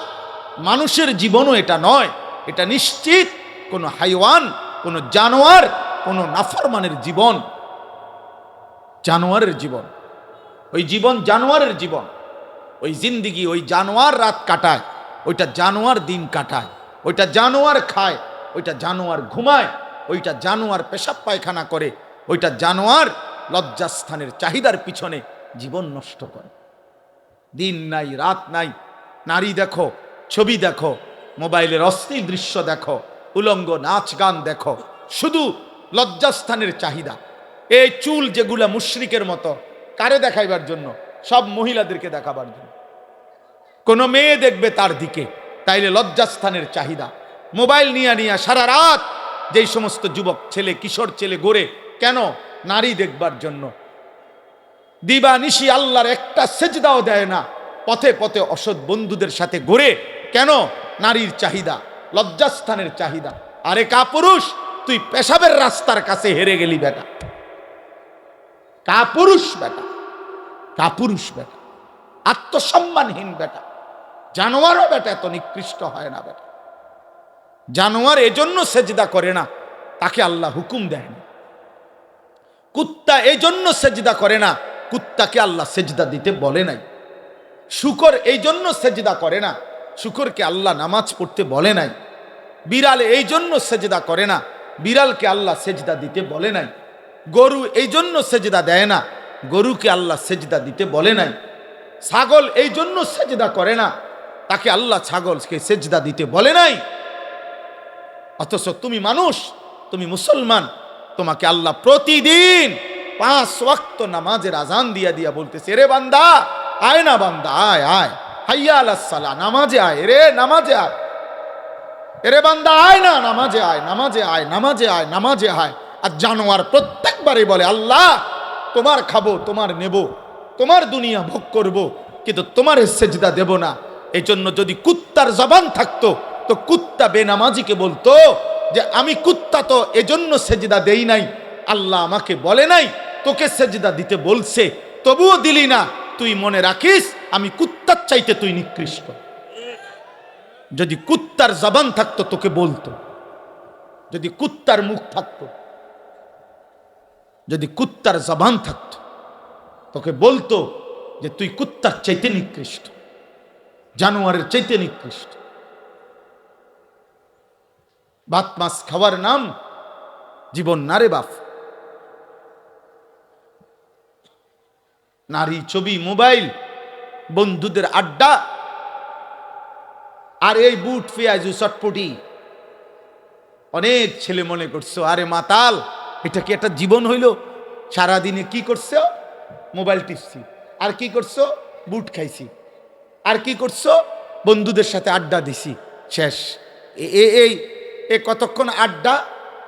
মানুষের জীবনও এটা নয়, এটা নিশ্চিত কোনো হাইওয়ান, কোনো জানোয়ার, কোনো নাফরমানের জীবন, জানোয়ারের জীবন। ওই জীবন জানোয়ারের জীবন, ওই জিন্দিগি, ওই জানোয়ার রাত কাটায়, ওইটা জানোয়ার দিন কাটায়, ওইটা জানোয়ার খায়, ওইটা জানোয়ার ঘুমায়, ওইটা জানোয়ার পেশাব পায়খানা করে, ওইটা জানোয়ার লজ্জাস্থানের চাহিদার পিছনে জীবন নষ্ট করে। দিন নাই রাত নাই, নারী দেখো, ছবি দেখো, মোবাইলের অশ্লীল দৃশ্য দেখো, উলঙ্গ নাচ গান দেখো, শুধু লজ্জাস্থানের চাহিদা। এই চুল যেগুলা মুশরিকের মতো, কারে দেখাইবার জন্য? সব মহিলাদেরকে দেখাবার জন্য। কোনো মেয়ে দেখবে তার দিকে, তাইলে লজ্জাস্থানের চাহিদা। মোবাইল নিয়ে নিয়ে সারা রাত যেই সমস্ত যুবক ছেলে, কিশোর ছেলে ঘোরে, কেন? নারী দেখবার জন্য। দিবা নিশি আল্লাহর একটা সেজদাও দেয় না, পথে পথে অসৎ বন্ধুদের সাথে ঘুরে, কেন? নারীর চাহিদা, লজ্জাস্থানের চাহিদা। আরে কাপুরুষ, তুই পেশাবের রাস্তার কাছে হেরে গেলি বেটা, কাপুরুষ বেটা, কাপুরুষ বেটা, আত্মসম্মানহীন বেটা, জানোয়ারও বেটা এত নিকৃষ্ট হয় না বেটা। জানোয়ার এজন্য সেজদা করে না, তাকে আল্লাহ হুকুম দেয় না। কুত্তা এই জন্য সেজদা করে না, কুত্তাকে আল্লাহ সেজদা দিতে বলে নাই। শূকর এই জন্য সেজদা করে না, শূকরকে আল্লাহ নামাজ পড়তে বলে নাই। বিড়াল এই জন্য সেজদা করে না, বিড়ালকে আল্লাহ সেজদা দিতে বলে নাই। গরু এই জন্য সেজদা দেয় না, গরুকে আল্লাহ সেজদা দিতে বলে নাই। ছাগল এই জন্য সেজদা করে না, তাকে আল্লাহ ছাগলকে সেজদা দিতে বলে নাই। অথচ তুমি মানুষ, তুমি মুসলমান, তোমাকে আল্লাহ প্রতিদিন 5 ওয়াক্ত নামাজের আজান দিয়া দিয়া বলতেছে, রে বান্দা আয় না, বান্দা আয় আয়, হাইয়া আলাস সালাহ, নামাজে আয় রে, নামাজে আয়, এরে বান্দা আয় না, নামাজে আয়, নামাজে আয়, নামাজে আয়, নামাজে আয়। আর জানোয়ার প্রত্যেকবারই বলে, আল্লাহ তোমার খাবো, তোমার নেব, তোমার দুনিয়া ভোগ করব, কিন্তু তোমার সেজদা দেব না। এই জন্য যদি কুত্তার জবান থাকতো তো কুত্তা বেনামাজিকে বলতো যে আমি কুত্তা তো এজন্য সেজদা দেই নাই, আল্লাহ আমাকে বলে নাই তোকে সেজদা দিতে বলছে, তবুও দিলি না, তুই মনে রাখিস আমি কুত্তার চাইতে তুই নিকৃষ্ট। যদি কুত্তার জবান থাকতো তোকে বলতো, যদি কুত্তার মুখ থাকতো, যদি কুত্তার জবান থাকতো তোকে বলতো যে তুই কুত্তার চাইতে নিকৃষ্ট, জানোয়ারের চাইতে নিকৃষ্ট। ভাত মাছ খাওয়ার নাম জীবন না রে বাপ। নারী, ছবি, মোবাইল, বন্ধুদের আড্ডা, আর এই বুট পেঁয়াজু চটপটি। অনেক ছেলে মনে করছো আরে মাতাল, এটা কি একটা জীবন হইল? সারাদিনে কি করছো? মোবাইল টিপছি। আর কি করছো? বুট খাইছি। আর কি করছো? বন্ধুদের সাথে আড্ডা দিছি, শেষ। এই কতক্ষণ আড্ডা,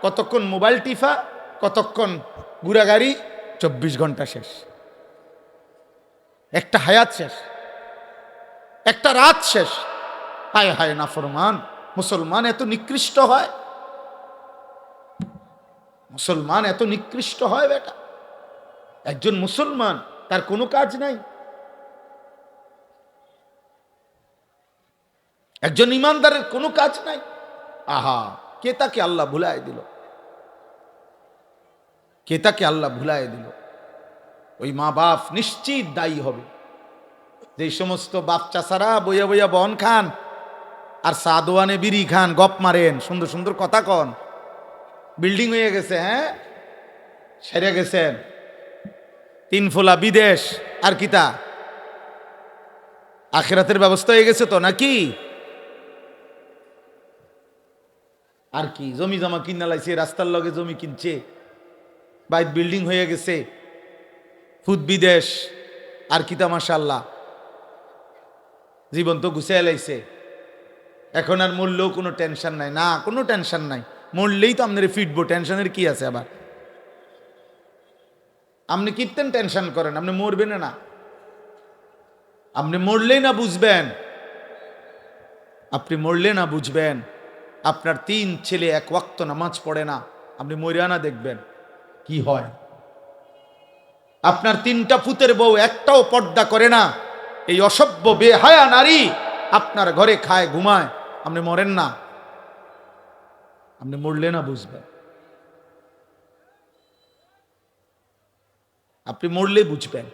কতক্ষণ মোবাইল টিফা, কতক্ষণ ঘুরাগাড়ি, 24 ঘন্টা শেষ। একটা হায়াত শেষ, একটা রাত শেষ। হায় হায় নাফরমান মুসলমান এত নিকৃষ্ট হয়? মুসলমান এত নিকৃষ্ট হয় বেটা? একজন মুসলমান তার কোনো কাজ নাই? একজন ইমানদারের কোনো কাজ নাই? আহা, কে তাকে আল্লাহ ভুলায় দিল? কে তাকে আল্লাহ ভুলায় দিল? ওই মা বাপ নিশ্চিত দায়ী হবে। যে সমস্ত বাপ চাচারা বইয়া বইয়া বন খান আর সাদোয়ানে বিড়ি খান, গপ মারেন, সুন্দর সুন্দর কথা কন, বিল্ডিং হয়ে গেছে, হ্যাঁ সেরে গেছেন, 3 ফোলা বিদেশ, আর কিতা আখিরাতের ব্যবস্থা হয়ে গেছে তো নাকি? আর কি জমি জমা কিনা লাইছে, রাস্তার লগে জমি কিনছে, বাইত বিল্ডিং হয়ে গেছে, ফুদ বিদেশ, আর কিতা মাশাআল্লাহ, জীবন তো গুছিয়ে লাইছে। এখন আর মরলেও কোনো টেনশন নাই, না কোনো টেনশন নাই, মরলেই তো আপনার ফিটবো, টেনশনের কি আছে? আবার আপনি কীর্তেন টেনশন করেন, আপনি মরবেন না? আপনি মরলেই না বুঝবেন, আপনি মরলে না বুঝবেন। আপনার 3 ছেলে 1 ওয়াক্ত নামাজ পড়ে না, আপনি মরিয়া না দেখবেন কি হয়। আপনার 3টা পুতের বউ একটাও পর্দা করে না, এই অসভ্য বেহায়া নারী আপনার ঘরে খায় ঘুমায়, আপনি মরেন না? আপনি মরলে না বুঝবেন, আপনি মরলে বুঝবেন।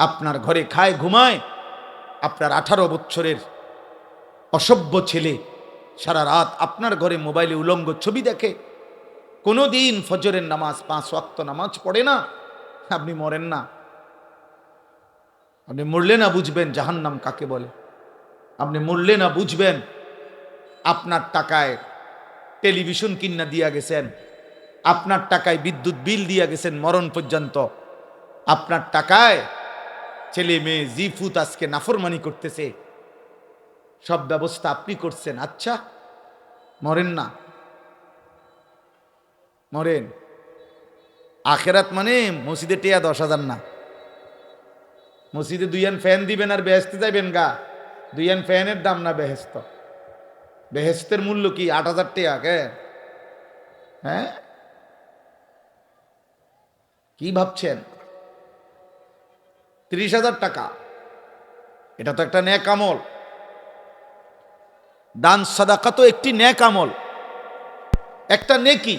আপনার ঘরে খায় ঘুমায়, আপনার 18 বছরের অসভ্য ছেলে সারা রাত আপনার ঘরে মোবাইলে উলঙ্গ ছবি দেখে, কোনোদিন ফজরের নামাজ 5 ওয়াক্ত নামাজ পড়ে না, আপনি মরেন না? আপনি মরলে না বুঝবেন জাহান্নাম কাকে বলে। আপনি মরলে না বুঝবেন আপনার টাকায় টেলিভিশন কিনা দিয়া গেছেন, আপনার টাকায় বিদ্যুৎ বিল দিয়া গেছেন মরণ পর্যন্ত, আপনার টাকায় ছেলে মেয়ে জিফুত আজকে নাফরমানি করতেছে, সব ব্যবস্থা আপনি করছেন। আচ্ছা মরেন না? মরেন। আখেরাত মানে মসজিদে টিয়া 10,000 না, মসজিদে 2 ফ্যান দিবেন আর বেহেস্তে যাইবেন গা। 2 ফ্যানের দাম না বেহেস্ত, বেহেস্তের মূল্য কি 8,000 টাকা? কে হ্যাঁ কি ভাবছেন? 30,000 টাকা, এটা তো একটা নেক আমল। দান সাদাকা তো একটি নেক আমল, একটা নেকি।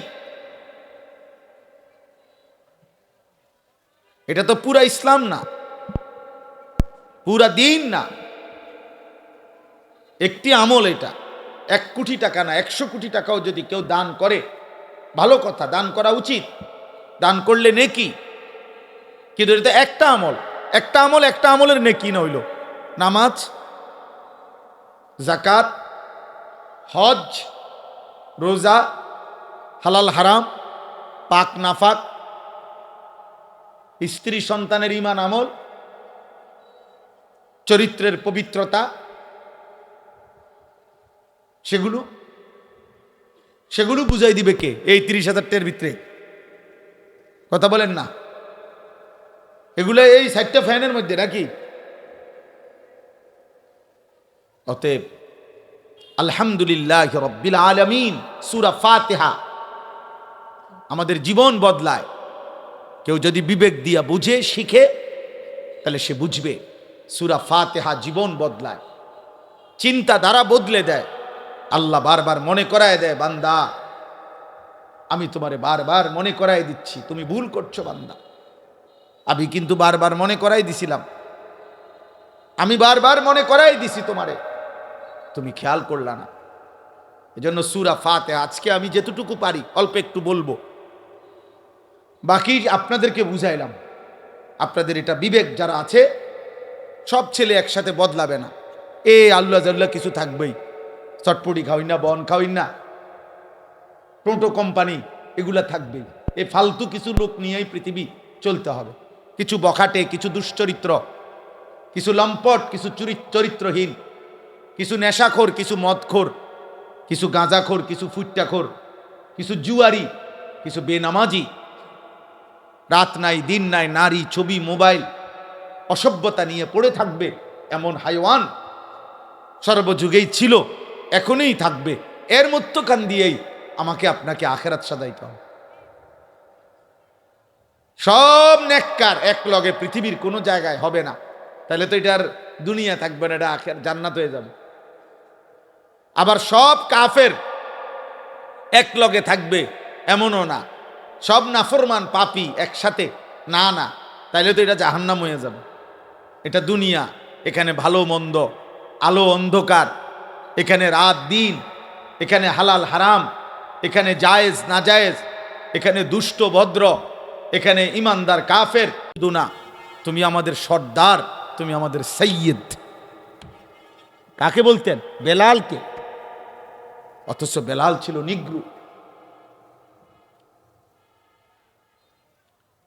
এটা তো পুরা ইসলাম না, পুরা দিন না, একটি আমল। এটা 1 কোটি টাকা না, 100 কোটি টাকাও যদি কেউ দান করে ভালো কথা, দান করা উচিত, দান করলে নেকি। কিন্তু এটা একটা আমল, একটা আমল, একটা আমলের নেকি না হইল নামাজ, যাকাত, হজ, রোজা, হালাল হারাম, পাক নাফাক, স্ত্রী সন্তানের ঈমান আমল, চরিত্রের পবিত্রতা, সেগুলো বুঝাই দিবে কে? এই 30,000 টাকার ভিতরে কথা বলেন না, এগুলো এই 4টা ফ্যানের মধ্যে নাকি? অতএব আলহামদুলিল্লাহ রাব্বিল আলামিন, সূরা ফাতিহা আমাদের জীবন বদলায়। কেউ যদি বিবেক দিয়া বুঝে শিখে তাহলে সে বুঝবে সূরা ফাতিহা জীবন বদলায়, চিন্তাধারা বদলে দেয়। আল্লাহ বারবার মনে করায় দেয়, বান্দা আমি তোমারে বারবার মনে করাই দিচ্ছি, তুমি ভুল করছো বান্দা। আমি কিন্তু বারবার মনে করাই দিছিলাম, আমি বারবার মনে করাই দিছি তোমারে, তুমি খেয়াল করলা না। এজন্য সূরা ফাতিহা আজকে আমি যেতটুকু পারি অল্প একটু বলবো, বাকি আপনাদেরকে বুঝাইলাম। আপনাদের এটা বিবেক যারা আছে, সব ছেলে একসাথে বদলাবে না। আল্লাহ জাল্লাহ কিছু থাকবেই, চটপটি খাওয়াই না, বন খাওয়াই না, টোটো কোম্পানি এগুলা থাকবেই। ফালতু কিছু লোক নিয়েই পৃথিবী চলতে হবে। কিছু বখাটে, কিছু দুশ্চরিত্র, কিছু লম্পট, কিছু চরিত্রহীন, কিছু নেশাখোর, কিছু মদখোর, কিছু গাঁজাখোর, কিছু ফুট্টাখোর, কিছু জুয়ারি, কিছু বেনামাজি, রাত নাই দিন নাই, নারী, ছবি, মোবাইল, অসভ্যতা নিয়ে পড়ে থাকবে এমন হাইওয়ান সর্বযুগেই ছিল, এখনই থাকবে। এর মধ্যখান দিয়েই আমাকে আপনাকে আখেরাত সাজাইতে হবে। সব নেককার এক লগে পৃথিবীর কোনো জায়গায় হবে না, তাহলে তো এটার দুনিয়া থাকবে না, এটা আখের জান্নাত হয়ে যাবে। আবার সব কাফের এক লগে থাকবে এমনও না, সব নাফরমান পাপী একসাথে, না না, তাইলে তো এটা জাহান্নাম হয়ে যাবে। এটা দুনিয়া, এখানে ভালো মন্দ, আলো অন্ধকার, এখানে রাত দিন, এখানে হালাল হারাম, এখানে জায়েজ না জায়েজ, এখানে দুষ্ট ভদ্র, এখানে ইমানদার কাফের। দুনা, তুমি আমাদের সর্দার, তুমি আমাদের সৈয়দ। কাকে বলতেন? বেলালকে। অথচ বেলাল ছিল নিগ্রু।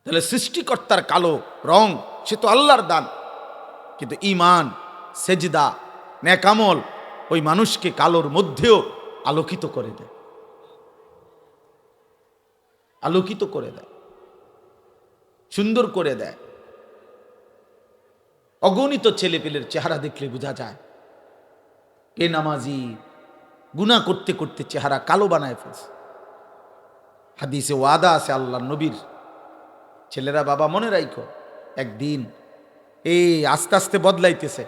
তাহলে সৃষ্টিকর্তার কালো রং, সে তো আল্লাহর দান, কিন্তু ঈমান, সেজদা, নেকামল ওই মানুষকে কালোর মধ্যেও আলোকিত করে দেয়, আলোকিত করে দেয়, সুন্দর করে দেয়। অগণিত ছেলেপেলের চেহারা দেখলে বোঝা যায় কে নামাজি, গুনাহ করতে করতে চেহারা কালো বানায় ফেলছে। হাদিসে ওয়াদা আছে আল্লাহ নবীর, ছেলেরা বাবা মনে রাখো, একদিন আস্তে আস্তে বদলাইতেছে,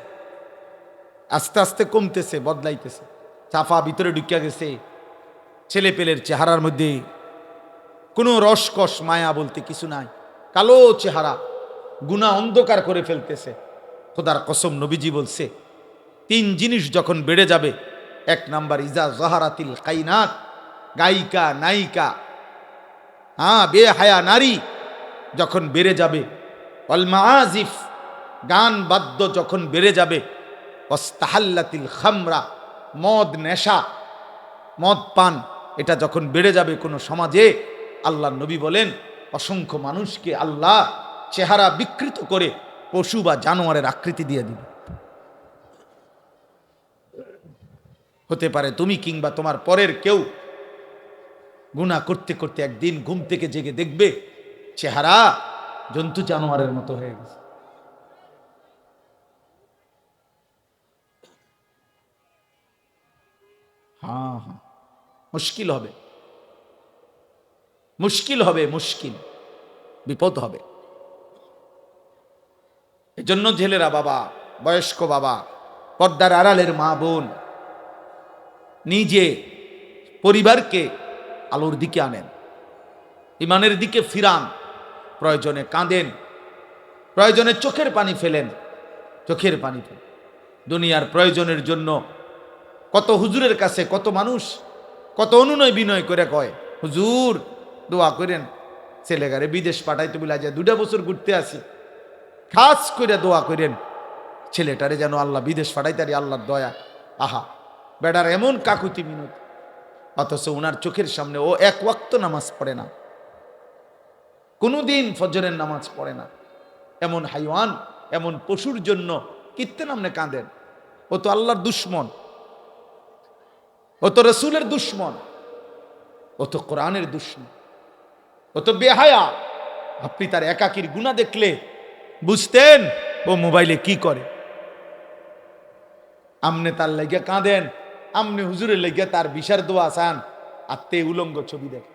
আস্তে আস্তে কমতেছে, বদলাইতেছে। চাফা ভিতরে ঢুকিয়া গেছে, ছেলে পেলের চেহারার মধ্যে কোনো রসকস মায়া বলতে কিছু নাই, কালো চেহারা, গুনাহ অন্ধকার করে ফেলতেছে। খোদার কসম নবীজি বলছে 3 জিনিস যখন বেড়ে যাবে, 1 নাম্বার ইজা জাহারাতিল কাইনাত, গায়িকা নায়িকা, বেহায়া নারী যখন বেড়ে যাবে, ওয়াল মাআজিফ, গান বাদ্য যখন বেড়ে যাবে, ওয়াস্তাহাল্লাতিল খামরা, মদ নেশা, মদ পান, এটা যখন বেড়ে যাবে কোনো সমাজে, আল্লাহ নবী বলেন অসংখ্য মানুষকে আল্লাহ চেহারা বিকৃত করে পশু বা জানোয়ারের আকৃতি দিয়ে দিবে। হতে পারে তুমি কিংবা তোমার পরের কেউ গুনাহ করতে করতে একদিন ঘুম থেকে জেগে দেখবে চেহারা জন্তু জানোয়ারের মতো হয়ে গেছে। হ্যাঁ, মুশকিল হবে, মুশকিল হবে, মুশকিল, বিপদ হবে। এজন্য ছেলেরা বাবা, বয়স্ক বাবা, পর্দার আড়ালের মা বোন, নিজে পরিবারকে আলোর দিকে আনেন, ইমানের দিকে ফিরান, প্রয়োজনে কাঁদেন, প্রয়োজনে চোখের পানি ফেলেন, চোখের পানি ফেলেন। দুনিয়ার প্রয়োজনের জন্য কত হুজুরের কাছে কত মানুষ কত অনুনয় বিনয় করে কয়, হুজুর দোয়া করেন ছেলেগারে বিদেশ পাঠাইতে বলে যায় 2 বছর ঘুরতে আসি, খাস করে দোয়া করেন ছেলেটারে যেন আল্লাহ বিদেশ পাঠাইতারি, আল্লাহর দয়া। আহা, বেটার এমন কাকুতি মিনতি, অথচ ওনার চোখের সামনে ও 1 ওয়াক্ত নামাজ পড়ে না, কোনোদিন ফজরের নামাজ পড়ে না। এমন হাইওয়ান, এমন পশুর জন্য কিত্তে নামনে কাঁদেন? ও তো আল্লাহর দুশ্মন, ও তো রসুলের দুশ্মন, ও তো কোরআনের দুশ্মন, ও তো বেহায়া। আপনি তার একাকির গুনাহ দেখলে বুঝতেন ও মোবাইলে কি করে। আমনে তার লেগে কাঁদেন, আমনে হুজুরের লেগে তার বিশার দোয়া চান, আর তে উলঙ্গ ছবি দেখে।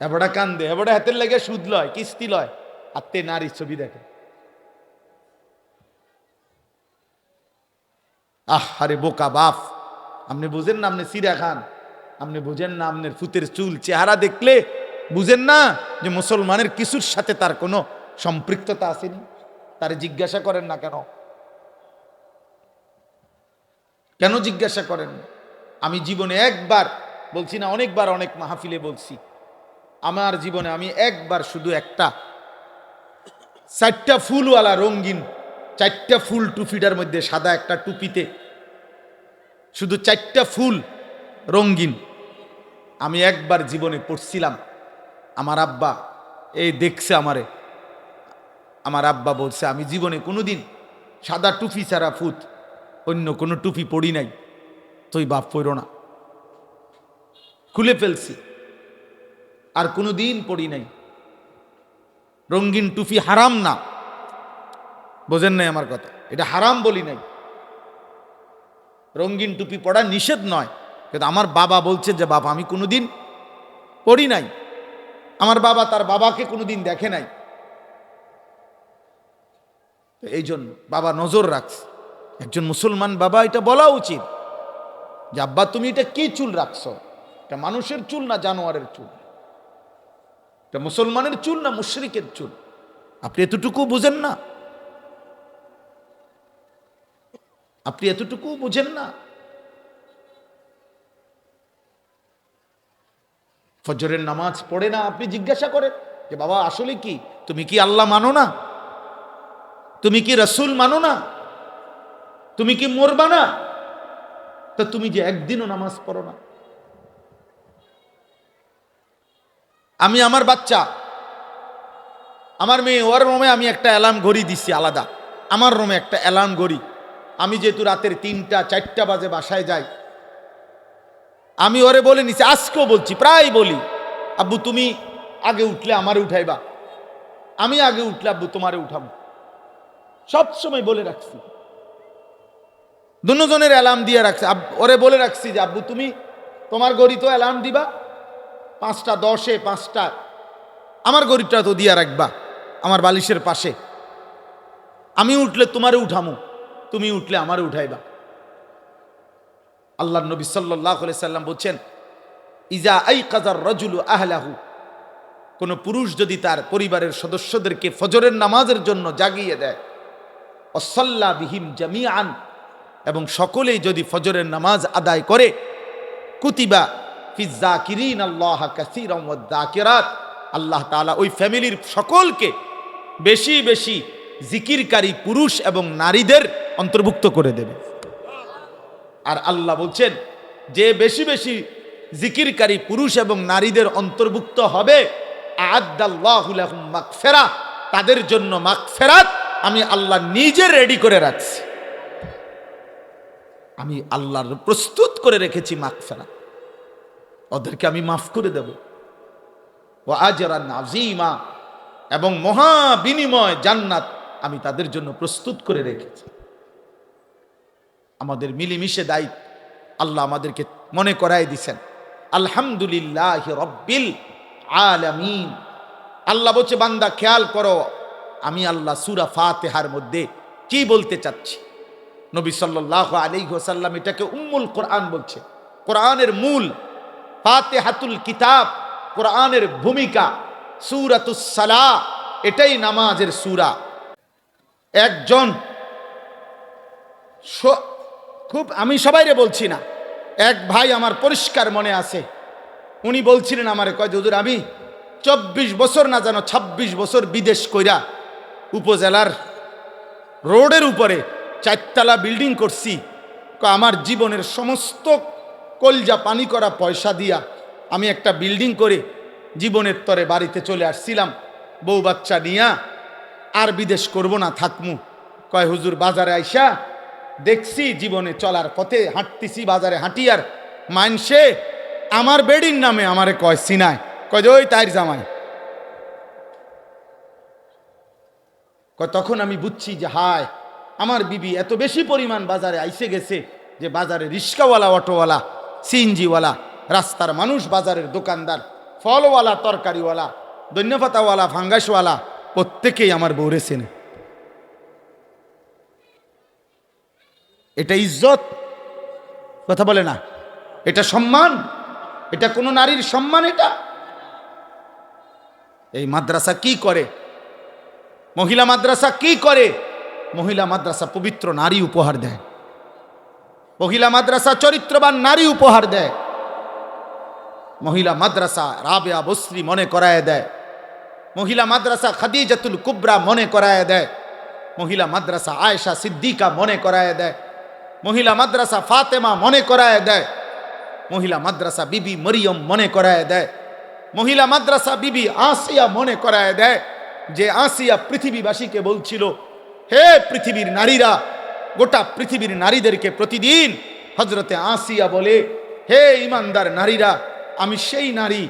এবড়া কান্দে, এবড়া হাতের লেগে সুদ লয়, কিস্তি লয়, আর তে নারীর ছবি দেখে। আরে বোকা বাপ, আপনি বুঝেন না আপনি সিরা খান, আপনি বুঝেন না আপনার ফুতের চুল চেহারা দেখলে বুঝেন না যে মুসলমানের কিছুর সাথে তার কোনো সম্পৃক্ততা আসেনি? তারে জিজ্ঞাসা করেন না কেন? কেন জিজ্ঞাসা করেন? আমি জীবনে একবার বলছি না, অনেকবার অনেক মাহফিলে বলছি, আমার জীবনে আমি একবার শুধু একটা 4টা ফুলওয়ালা রঙিন 4টা ফুল টুপিটার মধ্যে সাদা একটা টুপিতে শুধু 4টা ফুল রঙিন আমি একবার জীবনে পড়ছিলাম। আমার আব্বা এই দেখছে আমারে, আমার আব্বা বলছে আমি জীবনে কোনোদিন সাদা টুপি ছাড়া ফুত অন্য কোনো টুপি পড়ি নাই, তুই বাপ পড়ো না। খুলে ফেলছি, আর কোনো দিন পড়ি নাই। রঙিন টুপি হারাম না, বোঝেন নাই আমার কথা, এটা হারাম বলি নাই। রঙিন টুপি পড়া নিষেধ নয়, কিন্তু আমার বাবা বলছে যে বাবা আমি কোনোদিন পড়ি নাই। আমার বাবা তার বাবাকে কোনোদিন দেখে নাই, এই জন্য বাবা নজর রাখছে। একজন মুসলমান বাবা এটা বলা উচিত যে আব্বা তুমি এটা কি চুল রাখছো, এটা মানুষের চুল না জানোয়ারের চুল, এটা মুসলমানের চুল না মুশরিকের চুল? আপনি এতটুকু বুঝেন না? আপনি এতটুকু বুঝেন না? ফজরের নামাজ পড়ে না, আপনি জিজ্ঞাসা করেন যে বাবা আসলে কি, তুমি কি আল্লাহ মানো না? তুমি কি রসুল মানো না? তুমি কি মরবা না? তা তুমি যে একদিনও নামাজ পড়ো না। আমি আমার বাচ্চা, আমার মেয়ে, ওর রুমে আমি একটা অ্যালার্ম ঘড়ি দিছি আলাদা, আমার রুমে একটা অ্যালার্ম ঘড়ি। আমি যেহেতু রাতের 3টা 4টা বাজে বাসায় যাই, আমি ওরে বলে নিছি, আজকেও বলছি, প্রায় বলি আব্বু তুমি আগে উঠলে আমারে উঠাইবা, আমি আগে উঠলে আব্বু তোমারে উঠাবো, সব সময় বলে রাখছি। দুজনের অ্যালার্ম দিয়ে রাখছি, ওরে বলে রাখছি যে আব্বু তুমি তোমার ঘড়ি তো অ্যালার্ম দিবা 5টা 10-এ 5টা, আমার ঘড়িটা তো দিয়া রাখবা আমার বালিশের পাশে, আমি উঠলে তোমারে উঠামু, তুমি উঠলে আমারে উঠাইবা। আল্লাহর নবী সাল্লাল্লাহু আলাইহি সাল্লাম বলছেন ইজা আইকাযার রাজুলু আহলাহু, কোন পুরুষ যদি তার পরিবারের সদস্যদেরকে ফজরের নামাজের জন্য জাগিয়ে দেয়, ওয়াসাল্লা বিহিম জামিআন, এবং সকলেই যদি ফজরের নামাজ আদায় করে, কুতিবা ফিজ যাকিরিন আল্লাহ কাসীরান ওয়াদ যাকিরাত, আল্লাহ তাআলা ওই ফ্যামিলির সকলকে বেশি বেশি জিকিরকারী পুরুষ এবং নারীদের অন্তর্ভুক্ত করে দেবে। আর আল্লাহ বলছেন যে বেশি বেশি জিকিরকারী পুরুষ এবং নারীদের অন্তর্ভুক্ত হবে, আ'আদ্দাল্লাহু লাহুম মাগফিরাহ, তাদের জন্য মাগফিরাত আমি আল্লাহ নিজে রেডি করে রাখছি। আমি আল্লাহর প্রস্তুত করে রেখেছি মাগফিরাত, ওদেরকে আমি মাফ করে দেব। ওয়া আজরান আযীমা, এবং মহা বিনিময় জান্নাত আমি তাদের জন্য প্রস্তুত করে রেখেছি। আমাদের মিলেমিশে দায়িত্ব আল্লাহ আমাদেরকে মনে করাই দিছেন। আলহামদুলিল্লাহি রাব্বিল আলামিন। আল্লাহ বলছে বান্দা খেয়াল করো আমি আল্লাহ সূরা ফাতিহার মধ্যে কি বলতে চাচ্ছি। নবী সাল্লাল্লাহু আলাইহি ওয়াসাল্লাম এটাকে উম্মুল কোরআন বলছে, কোরআনের মূল, ফাতিহাতুল কিতাব, কোরআনের ভূমিকা, সূরাতুস সালাহ, এটাই নামাজের সূরা। একজন খুব, আমি সবাইরে বলছি না, এক ভাই আমার পরিষ্কার মনে আছে, উনি বলছিলেন আমারে, কয় হুজুর আমি 24 বছর না জানো 26 বছর বিদেশ কইরা উপজেলার রোডের উপরে 4তলা বিল্ডিং করছি, আমার জীবনের সমস্ত কলজা পানি করা পয়সা দিয়া আমি একটা বিল্ডিং করে জীবনের তরে বাড়িতে চলে আসছিলাম বউ বাচ্চা নিয়া, আর বিদেশ করব না, থাকমু। কয় হুজুর বাজারে আইসা দেখছি জীবনে চলার পথে হাঁটতেছি, বাজারে হাঁটিয়ার মানসে আমার বেডির নামে আমারে কয় সিনায়, কয় যে ওই তাইর জামাই, তখন আমি বুঝছি যে হায়, আমার বিবি এত বেশি পরিমাণ বাজারে আইসে গেছে যে বাজারে রিক্সাওয়ালা, অটোওয়ালা, সিএনজিওয়ালা, রাস্তার মানুষ, বাজারের দোকানদার, ফলওয়ালা, তরকারিওয়ালা, ধন্যপাতাওয়ালা, ফাঙ্গাসওয়ালা, প্রত্যেকেই আমার বউরে চেনে। এটা ইজ্জত? কথা বলে না। এটা সম্মান? এটা কোনো নারীর সম্মান? এটা এই মাদ্রাসা কি করে? মহিলা মাদ্রাসা কি করে? মহিলা মাদ্রাসা পবিত্র নারী উপহার দেয়। মহিলা মাদ্রাসা চরিত্রবান নারী উপহার দেয়। মহিলা মাদ্রাসা রাবেয়া বসরি মনে করায় দেয়। মহিলা মাদ্রাসা খাদিজাতুল কুবরা মনে করায় দেয়। মহিলা মাদ্রাসা আয়েশা সিদ্দিকা মনে করায় দেয়। মহিলা মাদ্রাসা ফাতেমা মনে করায় দেয়। মহিলা মাদ্রাসা বিবি মরিয়ম মনে করায় দেয়। মহিলা মাদ্রাসা বিবি আসিয়া মনে করায় দেয় যে আসিয়া পৃথিবীবাসীকে বলছিল, হে পৃথিবীর নারীরা, গোটা পৃথিবীর নারীদেরকে প্রতিদিন হজরতে আসিয়া বলে, হে ইমানদার নারীরা, আমি সেই নারী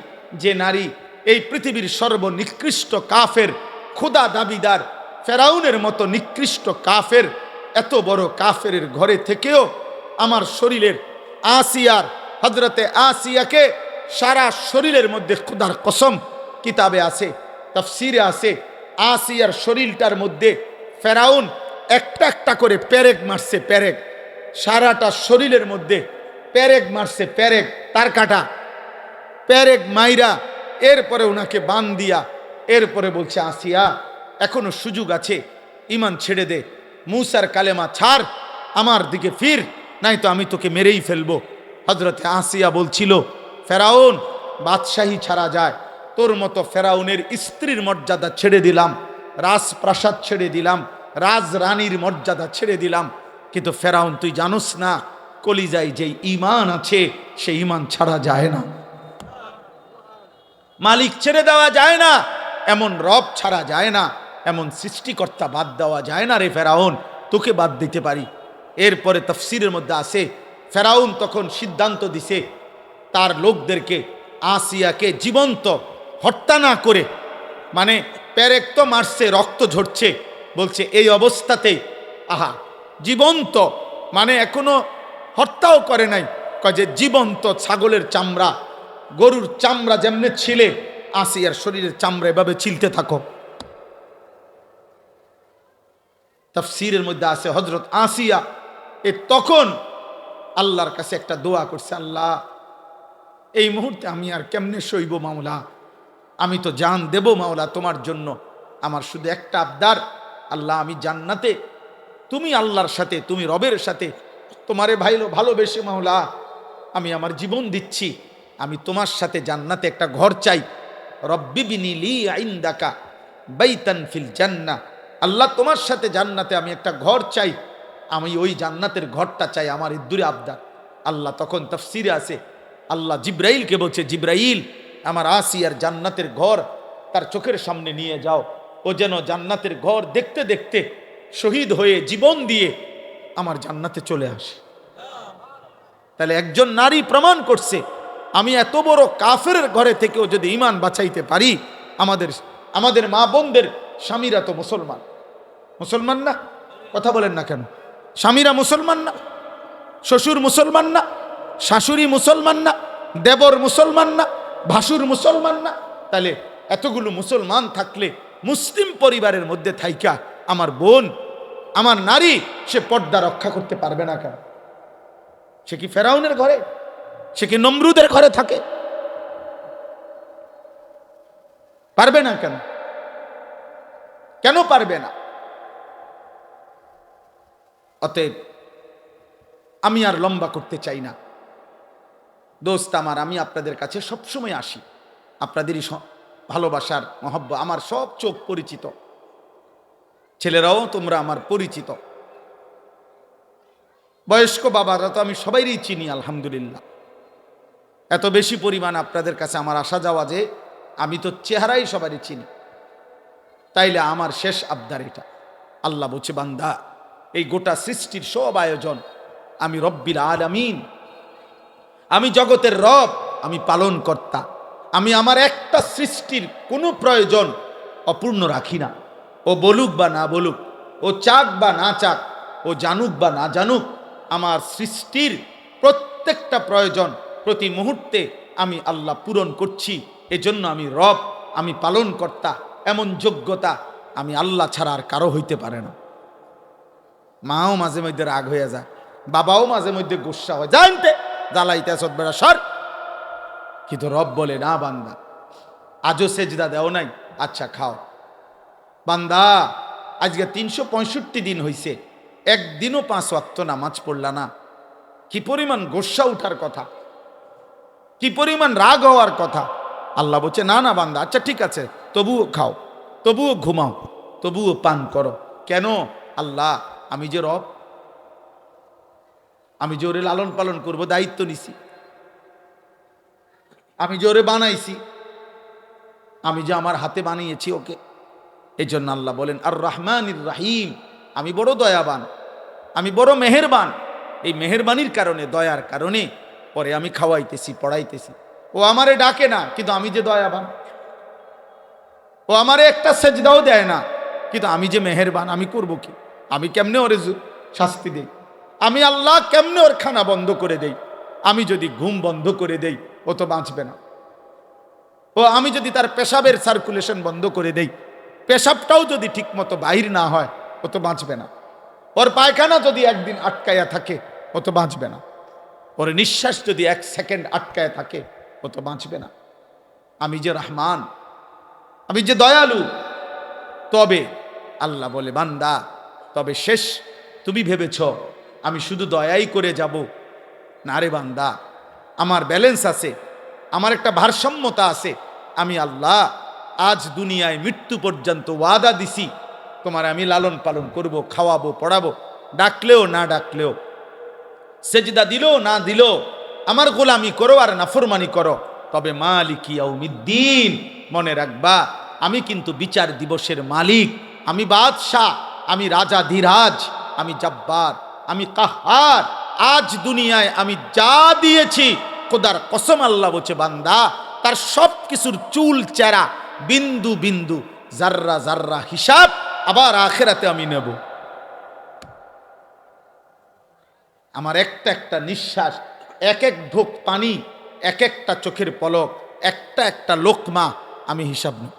যে নারী এই পৃথিবীর সর্বনিকৃষ্ট কাফের, খোদা দাবিদার ফেরাউনের মতো নিকৃষ্ট কাফের, এত বড় কাফের ঘরে থেকেও আমার শরীরের আসিয়ার, হজরতে আসিয়াকে সারা শরীরের মধ্যে, খোদার কসম কিতাবে আছে, তাফসিরে আছে, আসিয়ার শরীরটার মধ্যে ফেরাউন একটা একটা করে পেরেক মারছে, পেরেক, সারাটা শরীরের মধ্যে পেরেক মারছে, পেরেক, তার কাটা পেরেক মাইরা এরপরে ওনাকে বান দিয়া এরপরে বলছে, আসিয়া এখনো সুযোগ আছে, ইমান ছেড়ে দে, মুসার কালেমা ছাড়, আমার দিকে ফির, নাই তো আমি তোকে মেরেই ফেলবো। হজরতে আসিয়া বলছিল, ফেরাউন বাদশাহী ছাড়া যায়, তোর মতো ফেরাউনের স্ত্রীর মর্যাদা ছেড়ে দিলাম, রাজপ্রাসাদ ছেড়ে দিলাম, রাজরানীর মর্যাদা ছেড়ে দিলাম, কিন্তু ফেরাউন তুই জানোস না, কলিজায় যেই ঈমান আছে সেই ঈমান ছাড়া যায় না, মালিক ছেড়ে দেওয়া যায় না, এমন রব ছাড়া যায় না, এমন সৃষ্টিকর্তা বাদ দেওয়া যায় না রে ফেরাউন, তোকে বাদ দিতে পারি। এরপরে তাফসীরের মধ্যে আছে, ফেরাউন তখন সিদ্ধান্ত দিছে তার লোকদেরকে আসিয়াকে জীবন্ত হত্যা না করে, মানে পেরেক তো মারছে, রক্ত ঝরছে, বলছে এই অবস্থাতেই, আহা জীবন্ত, মানে এখনো হত্যাও করে নাই, কয় যে জীবন্ত ছাগলের চামড়া, গরুর চামড়া যেমনে ছিলে, আসিয়ার শরীরের চামড়া এভাবে ছিলতে থাকো। তাফসীরের মধ্যে আছে হযরত আসিয়া তখন আল্লাহর কাছে একটা দোয়া করছে, আল্লাহ এই মুহূর্তে আমি আর কেমনে সইব মাওলা, আমি তো জান দেব মাওলা তোমার জন্য, আমার শুধু একটা আবদার, আল্লাহ আমি জান্নাতে, তুমি আল্লাহর সাথে, তুমি রবের সাথে তোমারে ভালোবেসে মাওলা আমি আমার জীবন দিচ্ছি, আমি তোমার সাথে জান্নাতে একটা ঘর চাই, রব্বি বিনি লি ইনদাকা বাইতান ফিল জান্নাহ, আল্লাহ তোমার সাথে জান্নাতে আমি একটা ঘর চাই, আমি ওই জান্নাতের ঘরটা চাই, আমার ইদ্দুরে আবদার। আল্লাহ তখন তাফসীরে আছে, আল্লাহ জিব্রাইলকে বলছে, জিব্রাইল আমার আসিয়ার জান্নাতের ঘর তার চোখের সামনে নিয়ে যাও, ও যেন জান্নাতের ঘর দেখতে দেখতে শহীদ হয়ে জীবন দিয়ে আমার জান্নাতে চলে আসে। তাহলে একজন নারী প্রমাণ করছে, আমি এত বড় কাফের ঘরে থেকেও যদি ঈমান বাঁচাইতে পারি, আমাদের মা বোনদের স্বামীরা তো মুসলমান, মুসলমান না? কথা বলেন না কেন? স্বামীরা মুসলমান না? শ্বশুর মুসলমান না? শাশুড়ি মুসলমান না? দেবর মুসলমান না? ভাসুর মুসলমান না? তাহলে এতগুলো মুসলমান থাকলে মুসলিম পরিবারের মধ্যে থাইকা আমার বোন, আমার নারী, সে পর্দা রক্ষা করতে পারবে না কেন? সে কি ফেরাউনের ঘরে, সে কি নমরুদের ঘরে থাকে? পারবে না কেন? কেন পারবে না? অতএব আমি আর লম্বা করতে চাই না দোস্ত আমার, আমি আপনাদের কাছে সবসময় আসি, আপনাদেরই ভালোবাসার মহব্বত, আমার সব চোখ পরিচিত, ছেলেরাও তোমরা আমার পরিচিত, বয়স্ক বাবারা তো আমি সবাইরই চিনি আলহামদুলিল্লাহ। এত বেশি পরিমাণ আপনাদের কাছে আমার আসা যাওয়া যে আমি তো চেহারাই সবারই চিনি। তাইলে আমার শেষ আবদার এটা, আল্লাহ বলছে, বান্দা এই গোটা সৃষ্টির সব আয়োজন আমি রব্বিল আলামিন, আমি জগতের রব, আমি পালন কর্তা, আমি আমার একটা সৃষ্টির কোনো প্রয়োজন অপূর্ণ রাখি না। ও বলুক বা না বলুক, ও চাক বা না চাক, ও জানুক বা না জানুক, আমার সৃষ্টির প্রত্যেকটা প্রয়োজন প্রতি মুহূর্তে আমি আল্লাহ পূরণ করছি। এজন্য আমি রব, আমি পালনকর্তা, এমন যোগ্যতা আমি আল্লাহ ছাড়া আর কারো হইতে পারে না। মাও মাঝে মধ্যে রাগ হয়ে যায়, বাবাও মাঝে মধ্যে গুসা হয়, জানতে জ্বালাইতে বেড়া সর। কিন্তু রব বলে না বান্দা, আজও সেজদা দেও নাই, আচ্ছা খাও। বান্দা আজকে 365 দিন হইছে, একদিনও 5 ওয়াক্ত নামাজ পড়লা না, কি পরিমাণ গোসা উঠার কথা, কি পরিমাণ রাগ হওয়ার কথা। আল্লাহ বলছে না না বান্দা, আচ্ছা ঠিক আছে, তবুও খাও, তবুও ঘুমাও, তবুও পান করো। কেন? আল্লাহ আমি যে রব, আমি যে ওরে লালন পালন করব দায়িত্ব নিছি, আমি যে ওরে বানাইছি, আমি যে আমার হাতে বানিয়েছি ওকে। এই জন্য আল্লাহ বলেন আর রহমানির রাহিম, আমি বড় দয়াবান, আমি বড় মেহেরবান। এই মেহেরবানির কারণে, দয়ার কারণে পরে আমি খাওয়াইতেছি, পড়াইতেছি। ও আমারে ডাকে না, কিন্তু আমি যে দয়াবান। ও আমারে একটা সেজদাও দেয় না, কিন্তু আমি যে মেহেরবান, আমি করব কি? আমি কেমনে ওরে শাস্তি দেই? আমি আল্লাহ কেমনে ওর খানা বন্ধ করে দেই? আমি যদি ঘুম বন্ধ করে দেই, ও তো বাঁচবে না। ও আমি যদি তার পেশাবের সার্কুলেশন বন্ধ করে দেই, পেশাবটাও যদি ঠিক মতো বাহির না হয়, ও তো বাঁচবে না। ওর পায়খানা যদি একদিন আটকায়া থাকে, ও তো বাঁচবে না। ওর নিঃশ্বাস যদি 1 সেকেন্ড আটকায় থাকে, ও তো বাঁচবে না। আমি যে রহমান, আমি যে দয়ালু। তবে আল্লাহ বলে বান্দা, তবে শেষ তুমি ভেবেছ আমি শুধু দয়াই করে যাব? না রে বান্দা, আমার ব্যালেন্স আছে, আমার একটা ভারসাম্যতা আছে। আমি আল্লাহ আজ দুনিয়ায় মৃত্যু পর্যন্ত ওয়াদা দিছি, তোমার আমি লালন পালন করব, খাওয়াবো, পড়াবো, ডাকলেও না ডাকলেও, সেজদা দিলেও না দিলেও, আমার গোলামি করো আর নাফরমানি করো। তবে মালিক ইয়াউমিদ্দিন, মনে রাখবা আমি কিন্তু বিচার দিবসের মালিক, আমি বাদশাহ, আমি রাজা ধীরাজ, আমি জব্বার, আমি কাহার। আজ দুনিয়ায় আমি যা দিয়েছি, খোদার কসম আল্লাহ বলছে বান্দা, তার সব কিছুর চুল চেরা, বিন্দু বিন্দু, জাররা জাররা হিসাব আবার আখেরাতে আমি নেব। আমার একটা একটা নিঃশ্বাস, এক এক ঢোক পানি, এক একটা চোখের পলক, একটা একটা লোকমা আমি হিসাব নেব।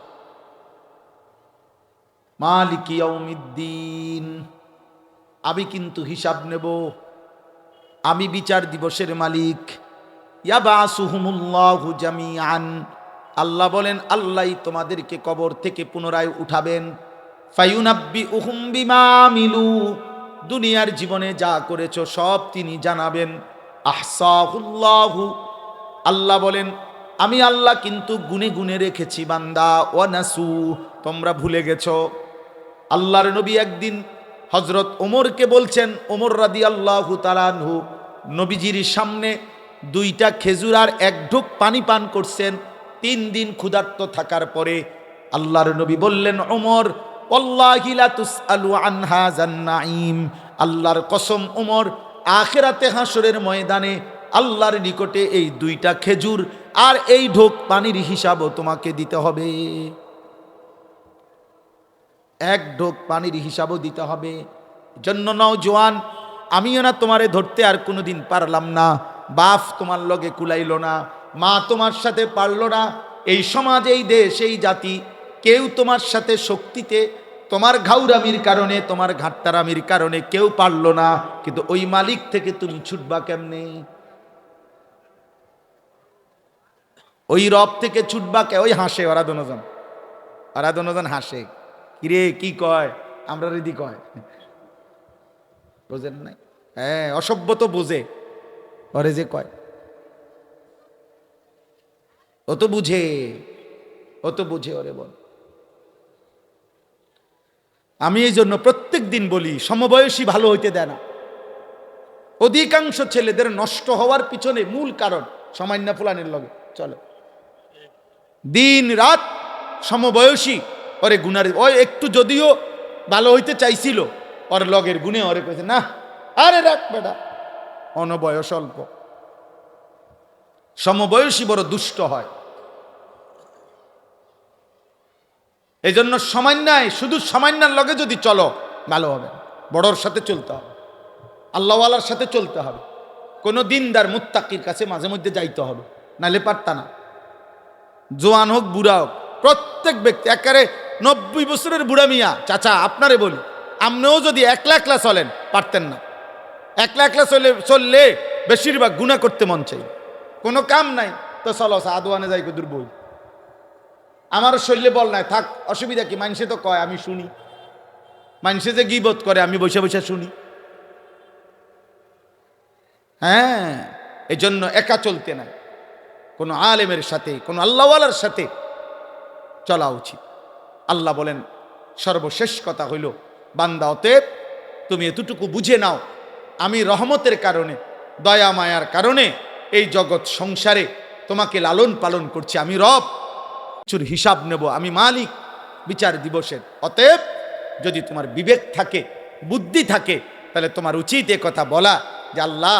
মালিক ইয়াউমিদ্দিন, আমি কিন্তু হিসাব নেব, আমি বিচার দিবসের মালিক। ইয়াবাসুহুমুল্লাহু জামিআন, আল্লাহ বলেন আল্লাহই তোমাদেরকে কবর থেকে পুনরায় উঠাবেন। ফায়ুনাব্বিউহুম বিমা আমিলু, দুনিয়ার জীবনে যা করেছো সব তিনি জানাবেন। আহসাহুল্লাহু, আল্লাহ বলেন আমি আল্লাহ কিন্তু গুনে গুনে রেখেছি বান্দা। ওয়ানাসু, তোমরা ভুলে গেছো। আল্লাহর নবী একদিন হযরত ওমরকে বলছেন, ওমর রাদিয়াল্লাহু তাআলা আনহু নবীজির সামনে 2টা খেজুর আর 1 ঢোক পানি পান করছেন 3 দিন ক্ষুধার্ত থাকার পরে। আল্লাহর নবী বললেন, ওমর ওয়াল্লাহি লা তুসআলু আন হাযান নাঈম, আল্লাহর কসম ওমর, আখিরাতে হাসরের ময়দানে আল্লাহর নিকটে এই 2টা খেজুর আর এই ঢোক পানির হিসাবও তোমাকে দিতে হবে। 1 ঢোক পানির হিসাবও দিতে হবে। জন্য নওজোয়ান, আমিও না তোমারে ধরতে আর কোনোদিন পারলাম না, বাপ তোমার লগে কুলাইল না, মা তোমার সাথে পারল না, এই সমাজ, এই দেশ, এই জাতি কেউ তোমার সাথে শক্তিতে, তোমার ঘাউরামির কারণে, তোমার ঘাটতারামির কারণে কেউ পারল না। কিন্তু ওই মালিক থেকে তুমি ছুটবা কেমনে? ওই রব থেকে ছুটবা কে? ওই হাসে ওরা দুজন হাসে, কিরে কি কয়, আমরা রিদি কয়, বোঝেন নাই? হ্যাঁ, অসভ্য তো বোঝে, ওরে যে কয় ও তো বুঝে, ওরে বল। আমি এই জন্য প্রত্যেক দিন বলি, সমবয়সী ভালো হইতে দেয় না। অধিকাংশ ছেলেদের নষ্ট হওয়ার পিছনে মূল কারণ সামান্য ফুলানের লগে চলে, দিন রাত সমবয়সী ওরে গুনারে, ওই একটু যদিও ভালো হইতে চাইছিল, ওর লগের গুণে ওরে কইছে না, আরে রাখ বেটা, অনবয়স অল্প। সমবয়সী বড় দুষ্ট হয়। এই জন্য সামান্যায় শুধু সামান্যার লগে যদি চলো ভালো হবে, বড়র সাথে চলতে হবে, আল্লাহওয়ালার সাথে চলতে হবে, কোনো দিনদার মুত্তাকির কাছে মাঝে মধ্যে যাইতে হবে, নাহলে পারতা না। জোয়ান হোক বুড়া হোক, প্রত্যেক ব্যক্তি, একেবারে 90 বছরের বুড়া মিয়া চাচা আপনারে বলি, আপনিও যদি একলা একলা চলেন পারতেন না। একলা একলা চললে বেশিরভাগ গুনাহ করতে মন চাই, কোনো কাম নাই তো চলো সাদওয়ানে যাই কদুর বই, আমার শরীরে বল নাই থাক, অসুবিধা কি? মানুষে তো কয় আমি শুনি, মানুষে যে গীবত করে আমি বসে বসে শুনি। হ্যাঁ, এই জন্য একা চলতে নাই, কোনো আলেমের সাথে, কোনো আল্লাহওয়ালার সাথে চলা উচিত। আল্লাহ বলেন সর্বশেষ কথা হইল, বান্দা অতএব তুমি এতটুকু বুঝে নাও, আমি রহমতের কারণে, দয়া মায়ার কারণে এই জগৎ সংসারে তোমাকে লালন পালন করছি, আমি রব, কিছুর হিসাব নেব, আমি মালিক বিচার দিবসের। অতএব যদি তোমার বিবেক থাকে, বুদ্ধি থাকে, তাহলে তোমার উচিত এ কথা বলা যে আল্লাহ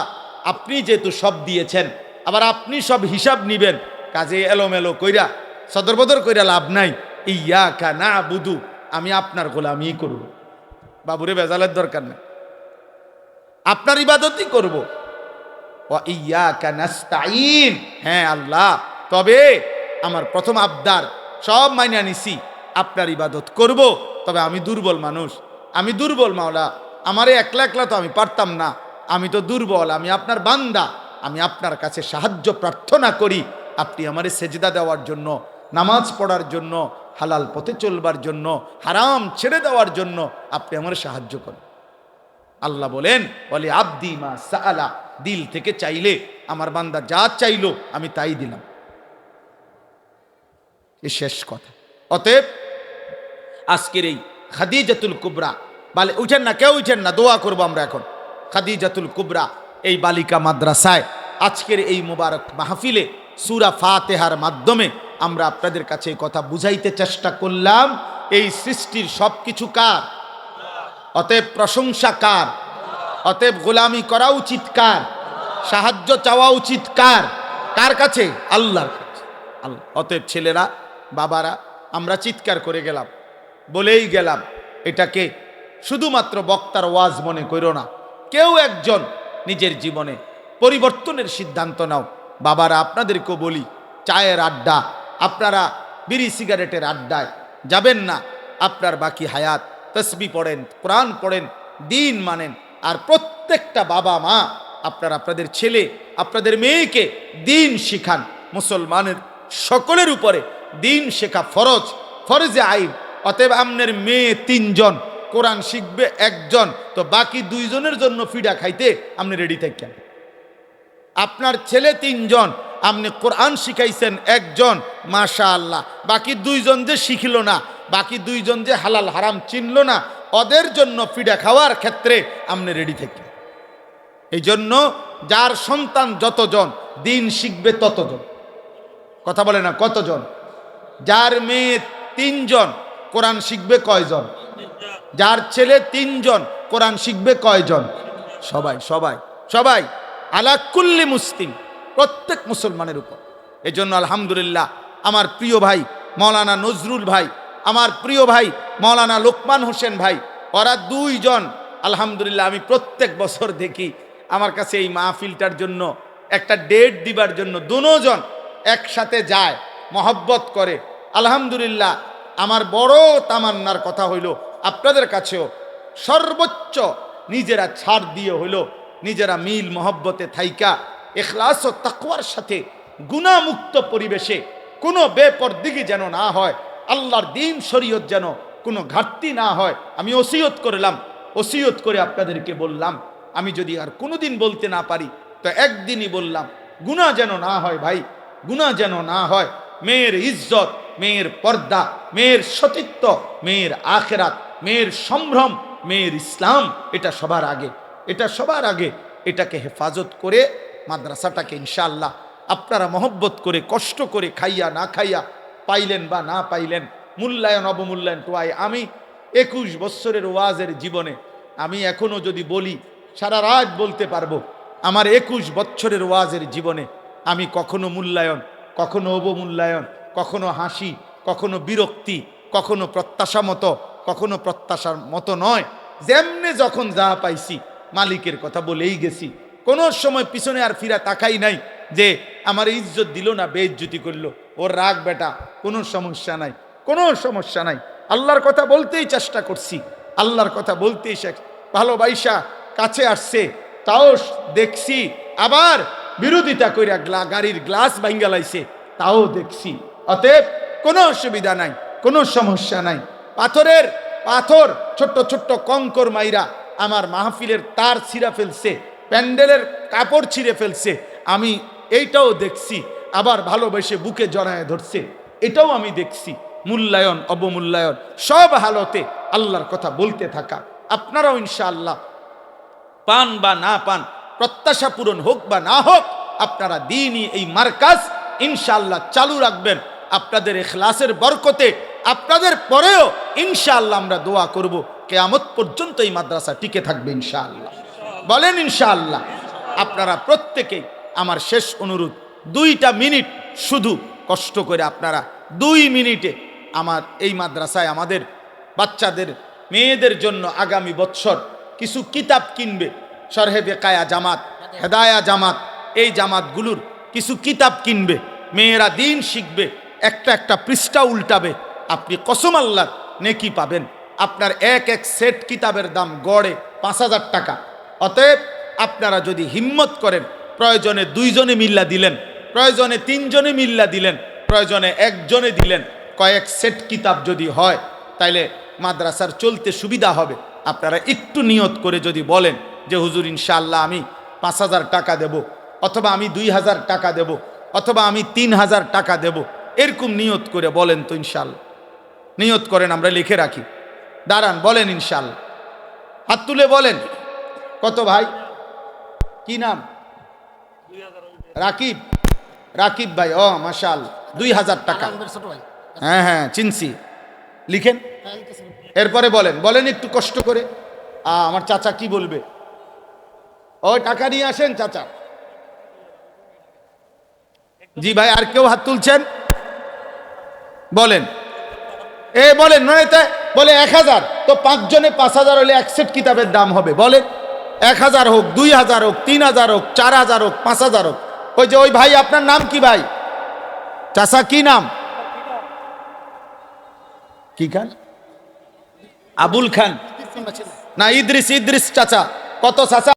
আপনি যেহেতু সব দিয়েছেন, আবার আপনি সব হিসাব নিবেন, কাজে এলোমেলো কইরা সদরবদর কইরা লাভ নাই। ইয়াকা নাবুদু, আমি আপনার গোলামি করব, বাবুরে বেজালের দরকার নেই, আপনার ইবাদতই করব। ওয়া ইয়াকা নাস্তাইন, হ্যাঁ আল্লাহ, তবে আমার প্রথম আবদার সব মাইনা নিছি, আপনার ইবাদত করব, তবে আমি দুর্বল মানুষ, আমি দুর্বল মাওলা, আমারে একলা একলা তো আমি পারতাম না, আমি তো দুর্বল, আমি আপনার বান্দা, আমি আপনার কাছে সাহায্য প্রার্থনা করি, আপনি আমারে সেজদা দেওয়ার জন্য, নামাজ পড়ার জন্য, হালাল পথে চলবার জন্য, হারাম ছেড়ে দেওয়ার জন্য আপনি আমার সাহায্য করেন। আল্লাহ বলেন বলে আব্দি মা সাআলা, দিল থেকে চাইলে আমার বান্দা যা চাইলো আমি তাই দিলাম, এই শেষ কথা। অতএব আজকের এই খাদিজাতুল কুবরা, বলে উঠেন না, কেউ উঠেন না, দোয়া করবো আমরা এখন। খাদিজাতুল কুবরা এই বালিকা মাদ্রাসায় আজকের এই মুবারক মাহফিলে সূরা ফাতিহার মাধ্যমে আমরা আপনাদের কাছে এই কথা বুঝাইতে চেষ্টা করলাম, এই সৃষ্টির সব কিছু কার, অতএব প্রশংসা কার, অতএব গোলামি করা উচিত কার, সাহায্য চাওয়া উচিত কার, কার কাছে? আল্লাহর কাছে। আল্লাহ। অতএব ছেলেরা, বাবারা, আমরা চিৎকার করে গেলাম, বলেই গেলাম, এটাকে শুধুমাত্র বক্তার ওয়াজ মনে করো না, কেউ একজন নিজের জীবনে পরিবর্তনের সিদ্ধান্ত নাও। বাবারা, আপনাদেরকেও বলি, চায়ের আড্ডা, আপনারা বিড়ি সিগারেটের আড্ডায় যাবেন না। আপনার বাকি হায়াত তসবিহ পড়েন, কোরআন পড়েন, দিন মানেন। আর প্রত্যেকটা বাবা মা আপনারা আপনাদের ছেলে, আপনাদের মেয়েকে দিন শিখান। মুসলমানের সকলের উপরে দিন শেখা ফরজ, ফরজে আইন। অতএব আপনার মেয়ে 3 জন, কোরআন শিখবে 1 জন, তো বাকি 2 জনের জন্য ফিডা খাইতে আপনি রেডি থাকেন। আপনার ছেলে 3 জন, আপনি কোরআন শিখাইছেন 1 জন, মাশাআল্লাহ, বাকি 2 জন যে শিখিল না, বাকি 2 জন যে হালাল হারাম চিনল না, ওদের জন্য ফিডা খাওয়ার ক্ষেত্রে আপনি রেডি থাকেন। এই জন্য যার সন্তান যতজন দিন শিখবে ততজন, কথা বলে না কতজন? যার মেয়ে 3 জন কোরআন শিখবে কয়জন? যার ছেলে 3 জন কোরআন শিখবে কয়জন? সবাই সবাই সবাই, আলা কুল্লি মুসলিম, প্রত্যেক মুসলমানের উপর। এই জন্য আলহামদুলিল্লাহ আমার প্রিয় ভাই মৌলানা নজরুল ভাই, আমার প্রিয় ভাই মৌলানা লোকমান হোসেন ভাই, ওরা 2 জন আলহামদুলিল্লাহ আমি প্রত্যেক বছর দেখি, আমার কাছে এই মাহফিলটার জন্য একটা ডেট দিবার জন্য 2 জন একসাথে যায়, মহব্বত করে। আলহামদুলিল্লাহ আমার বড় তামান্নার কথা হইল আপনাদের কাছেও সর্বোচ্চ নিজেরা ছাড় দিয়ে হইল, নিজেরা মিল মহব্বতে থাইকা ইখলাস ও তাকওয়ার সাথে গুনাহমুক্ত পরিবেশে কোনো বেপরদিগি যেন না হয়, আল্লাহর দ্বীন শরীয়ত যেন কোনো ঘাটতি না হয়, আমি ওসিয়ত করলাম। ওসিয়ত করে আপনাদেরকে বললাম, আমি যদি আর কোনোদিন বলতে না পারি তো একদিনই বললাম, গুনাহ যেন না হয় ভাই, গুনাহ যেন না হয়। মেয়ের ইজ্জত, মেয়ের পর্দা, মেয়ের সতীত্ব, মেয়ের আখেরাত, মেয়ের সম্ভ্রম, মেয়ের ইসলাম, এটা সবার আগে, এটা সবার আগে। এটাকে হেফাজত করে মাদ্রাসাটাকে ইনশাআল্লাহ আপনারা মহব্বত করে, কষ্ট করে, খাইয়া না খাইয়া, পাইলেন বা না পাইলেন, মূল্যায়ন অবমূল্যায়ন টোয়াই। আমি 21 বছরের ওয়াজের জীবনে আমি এখনো যদি বলি সারা রাত বলতে পারবো। আমার 21 বছরের ওয়াজের জীবনে আমি কখনো মূল্যায়ন, কখনো অবমূল্যায়ন, কখনো হাসি, কখনো বিরক্তি, কখনো প্রত্যাশা মতো, কখনো প্রত্যাশার মতো নয়। যেমনে যখন যা পাইছি মালিকের কথা বলেই গেছি। কোনো সময় পিছনে আর ফিরা তাকাই নাই যে আমার ইজ্জত দিল না, বেইজ্জতি করলো, ওর রাগ বেটা, কোনো সমস্যা নাই, কোনো সমস্যা নাই। আল্লাহর কথা বলতেই চেষ্টা করছি, আল্লাহর কথা বলতেই ভালোবাসা কাছে আসছে, তাও দেখছি। আবার বিরোধিতা কইরা গাড়ির গ্লাস ভাঙ্গা লাইছে, তাও দেখছি। অতএব কোনো অসুবিধা নাই, কোনো সমস্যা নাই। পাথর ছোট্ট ছোট্ট কঙ্কর মাইরা আমার মাহফিলের তার ছিঁড়া ফেলছে, প্যান্ডেলের কাপড় ছিঁড়ে ফেলছে, আমি এইটাও দেখছি। আবার ভালোবেসে বুকে জড়ায় ধরছে, এটাও আমি দেখছি। মূল্যায়ন অবমূল্যায়ন সব হালতে আল্লাহর কথা বলতে থাকা। আপনারাও ইনশাআল্লাহ পান বা না পান, প্রত্যাশা পূরণ হোক বা না হোক, আপনারা দিনই এই মার্কাজ ইনশাআল্লাহ চালু রাখবেন। আপনাদের ইখলাসের বরকতে আপনাদের পরেও ইনশাআল্লাহ আমরা দোয়া করব কিয়ামত পর্যন্ত এই মাদ্রাসা টিকে থাকবে ইনশাআল্লাহ। বলেন ইনশাআল্লাহ। আপনারা প্রত্যেকেই, আমার শেষ অনুরোধ, 2টা মিনিট শুধু কষ্ট করে আপনারা 2 মিনিটে আমার এই মাদ্রাসায় আমাদের বাচ্চাদের মেয়েদের জন্য আগামী বছর কিছু কিতাব কিনবে। শরহে বেকায়া জামাত, হেদায়া জামাত, এই জামাতগুলোর কিছু কিতাব কিনবে, মেয়েরা দিন শিখবে, একটা একটা পৃষ্ঠা উল্টাবে, আপনি কসম আল্লাহর নেকি পাবেন। আপনার এক এক সেট কিতাবের দাম গড়ে 5,000 টাকা। অতএব আপনারা যদি হিম্মত করেন, প্রয়োজনে 2 জনে মিল্লা দিলেন, প্রয়োজনে 3 জনে মিল্লা দিলেন, প্রয়োজনে 1 জনে দিলেন, কয়েক সেট কিতাব যদি হয় তাইলে মাদ্রাসার চলতে সুবিধা হবে। আপনারা একটু নিয়ত করে যদি বলেন যে হুজুর ইনশাআল্লাহ আমি 5,000 টাকা দেব, অথবা আমি 2,000 টাকা দেব, অথবা আমি 3,000 টাকা দেব, এরকম নিয়ত করে বলেন তো ইনশাআল্লাহ। নিয়ত করেন, আমরা লিখে রাখি। দাঁড়ান, বলেন ইনশাআল্লাহ, হাত তুলে বলেন। কত ভাই, কি নাম? রাকিব, রাকিব ভাই, ও মাশাআল্লাহ, 2,000 টাকা। হ্যাঁ হ্যাঁ চিনছি, লিখেন। এরপরে বলেন, বলেন একটু কষ্ট করে। আমার চাচা কি বলবে? ওই টাকা নিয়ে আসেন চাচা। জি ভাই, আর কেউ হাত তুলছেন? বলেন, বলেন নয়তে বলে 1,000, তো 5 জনে 5,000 হলে 1 সেট কিতাবের দাম হবে। বলেন 1,000 হোক, 2,000 হোক, 3,000 হোক, 4,000 হোক, 5,000 হোক। ওই যে ওই ভাই, আপনার নাম কি ভাই? চাচা কি নাম? কি খান? আবুল খান না ইদ্রিস? ইদ্রিস চাচা। কত চাচা?